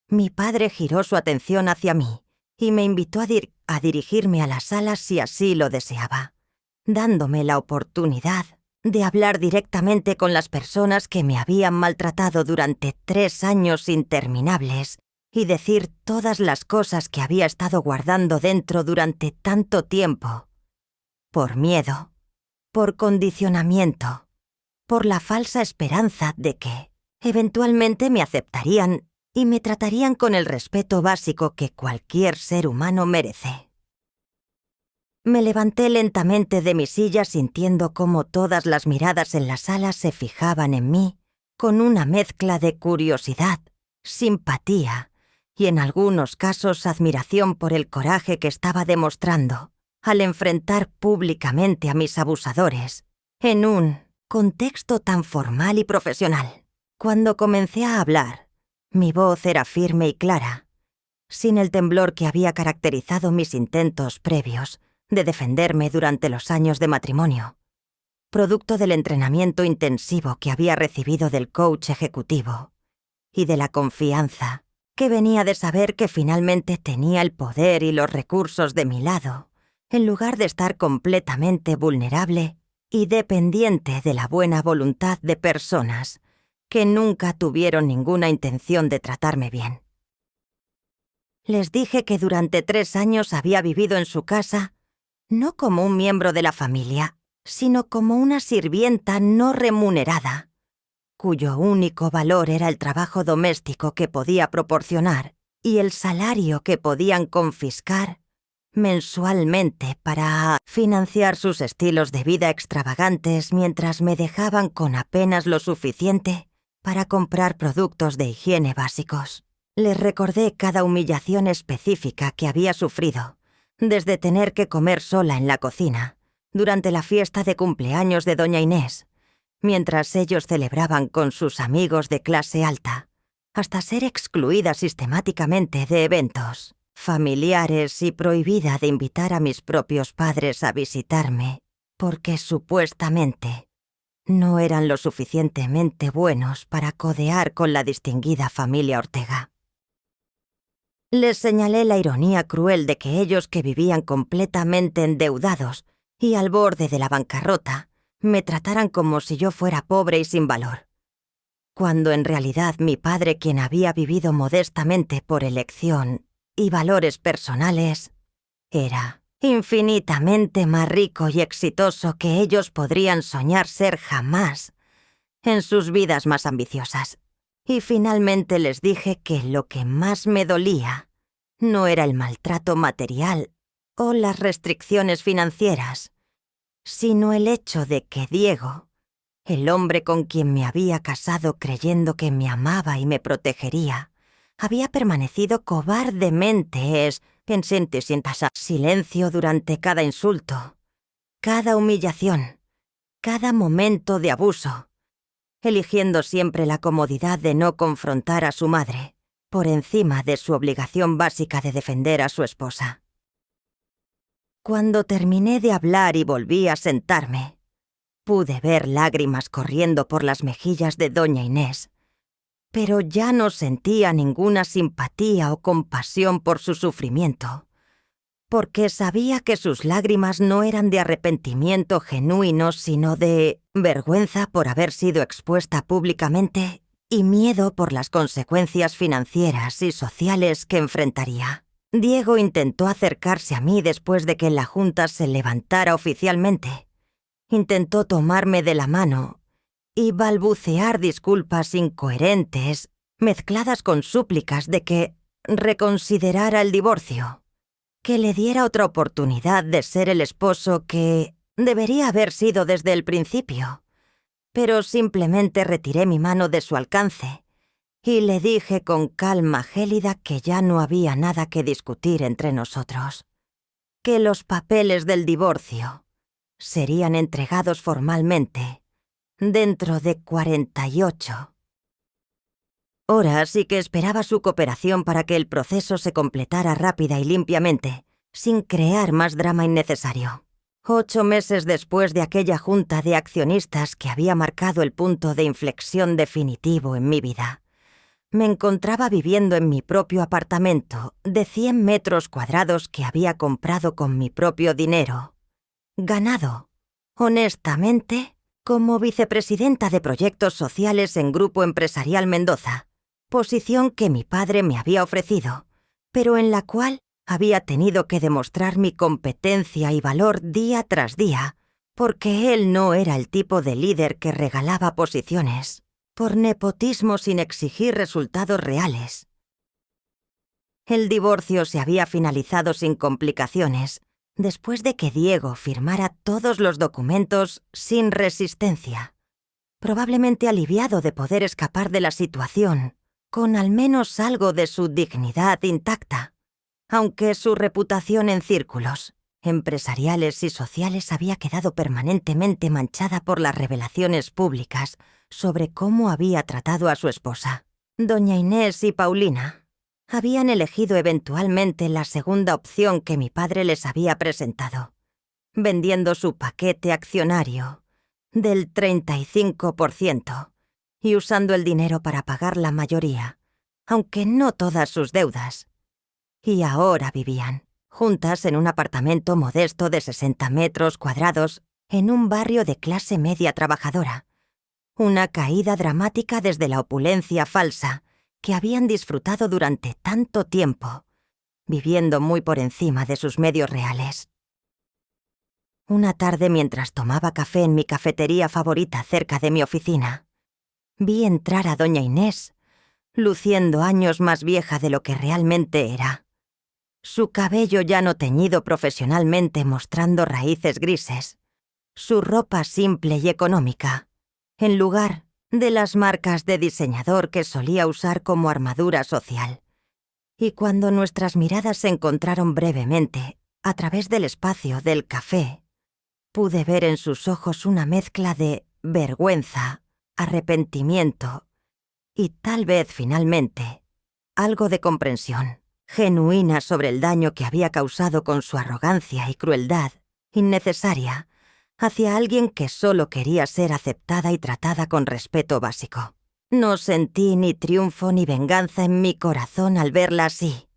mi padre giró su atención hacia mí y me invitó a dirigirme a la sala si así lo deseaba, dándome la oportunidad de hablar directamente con las personas que me habían maltratado durante 3 años interminables y decir todas las cosas que había estado guardando dentro durante tanto tiempo, por miedo, por condicionamiento, por la falsa esperanza de que eventualmente me aceptarían y me tratarían con el respeto básico que cualquier ser humano merece. Me levanté lentamente de mi silla sintiendo cómo todas las miradas en la sala se fijaban en mí con una mezcla de curiosidad, simpatía y en algunos casos admiración por el coraje que estaba demostrando al enfrentar públicamente a mis abusadores en un contexto tan formal y profesional. Cuando comencé a hablar, mi voz era firme y clara, sin el temblor que había caracterizado mis intentos previos de defenderme durante los años de matrimonio, producto del entrenamiento intensivo que había recibido del coach ejecutivo y de la confianza que venía de saber que finalmente tenía el poder y los recursos de mi lado, en lugar de estar completamente vulnerable y dependiente de la buena voluntad de personas que nunca tuvieron ninguna intención de tratarme bien. Les dije que durante 3 años había vivido en su casa no como un miembro de la familia, sino como una sirvienta no remunerada, cuyo único valor era el trabajo doméstico que podía proporcionar y el salario que podían confiscar mensualmente para financiar sus estilos de vida extravagantes mientras me dejaban con apenas lo suficiente para comprar productos de higiene básicos. Les recordé cada humillación específica que había sufrido, desde tener que comer sola en la cocina, durante la fiesta de cumpleaños de doña Inés, mientras ellos celebraban con sus amigos de clase alta, hasta ser excluida sistemáticamente de eventos familiares y prohibida de invitar a mis propios padres a visitarme, porque supuestamente no eran lo suficientemente buenos para codear con la distinguida familia Ortega. Les señalé la ironía cruel de que ellos, que vivían completamente endeudados y al borde de la bancarrota, me trataran como si yo fuera pobre y sin valor, cuando en realidad mi padre, quien había vivido modestamente por elección y valores personales, era infinitamente más rico y exitoso que ellos podrían soñar ser jamás en sus vidas más ambiciosas. Y finalmente les dije que lo que más me dolía no era el maltrato material o las restricciones financieras, sino el hecho de que Diego, el hombre con quien me había casado creyendo que me amaba y me protegería, había permanecido cobardemente pensante sin pasar silencio durante cada insulto, cada humillación, cada momento de abuso, eligiendo siempre la comodidad de no confrontar a su madre, por encima de su obligación básica de defender a su esposa. Cuando terminé de hablar y volví a sentarme, pude ver lágrimas corriendo por las mejillas de doña Inés, pero ya no sentía ninguna simpatía o compasión por su sufrimiento, porque sabía que sus lágrimas no eran de arrepentimiento genuino, sino de vergüenza por haber sido expuesta públicamente y miedo por las consecuencias financieras y sociales que enfrentaría. Diego intentó acercarse a mí después de que la junta se levantara oficialmente. Intentó tomarme de la mano y balbucear disculpas incoherentes, mezcladas con súplicas de que reconsiderara el divorcio, que le diera otra oportunidad de ser el esposo que debería haber sido desde el principio. Pero simplemente retiré mi mano de su alcance y le dije con calma gélida que ya no había nada que discutir entre nosotros, que los papeles del divorcio serían entregados formalmente dentro de 48 horas y que esperaba su cooperación para que el proceso se completara rápida y limpiamente, sin crear más drama innecesario. 8 meses después de aquella junta de accionistas que había marcado el punto de inflexión definitivo en mi vida, me encontraba viviendo en mi propio apartamento de 100 metros cuadrados que había comprado con mi propio dinero, ganado, honestamente, como vicepresidenta de proyectos sociales en Grupo Empresarial Mendoza, posición que mi padre me había ofrecido, pero en la cual había tenido que demostrar mi competencia y valor día tras día, porque él no era el tipo de líder que regalaba posiciones por nepotismo sin exigir resultados reales. El divorcio se había finalizado sin complicaciones, después de que Diego firmara todos los documentos sin resistencia, probablemente aliviado de poder escapar de la situación, con al menos algo de su dignidad intacta, aunque su reputación en círculos empresariales y sociales había quedado permanentemente manchada por las revelaciones públicas sobre cómo había tratado a su esposa. Doña Inés y Paulina habían elegido eventualmente la segunda opción que mi padre les había presentado, vendiendo su paquete accionario del 35% y usando el dinero para pagar la mayoría, aunque no todas sus deudas. Y ahora vivían juntas en un apartamento modesto de 60 metros cuadrados en un barrio de clase media trabajadora, una caída dramática desde la opulencia falsa que habían disfrutado durante tanto tiempo, viviendo muy por encima de sus medios reales. Una tarde, mientras tomaba café en mi cafetería favorita cerca de mi oficina, vi entrar a doña Inés, luciendo años más vieja de lo que realmente era. Su cabello ya no teñido profesionalmente mostrando raíces grises, su ropa simple y económica, en lugar de las marcas de diseñador que solía usar como armadura social. Y cuando nuestras miradas se encontraron brevemente, a través del espacio del café, pude ver en sus ojos una mezcla de vergüenza, arrepentimiento y tal vez finalmente algo de comprensión genuina sobre el daño que había causado con su arrogancia y crueldad innecesaria hacia alguien que solo quería ser aceptada y tratada con respeto básico. No sentí ni triunfo ni venganza en mi corazón al verla así,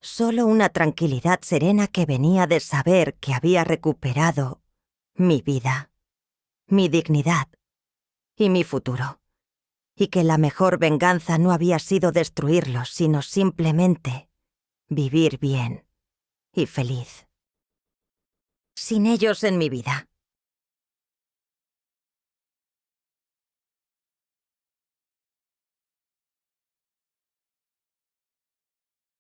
Solo una tranquilidad serena que venía de saber que había recuperado mi vida, mi dignidad y mi futuro, y que la mejor venganza no había sido destruirlos, sino simplemente vivir bien y feliz. Sin ellos en mi vida,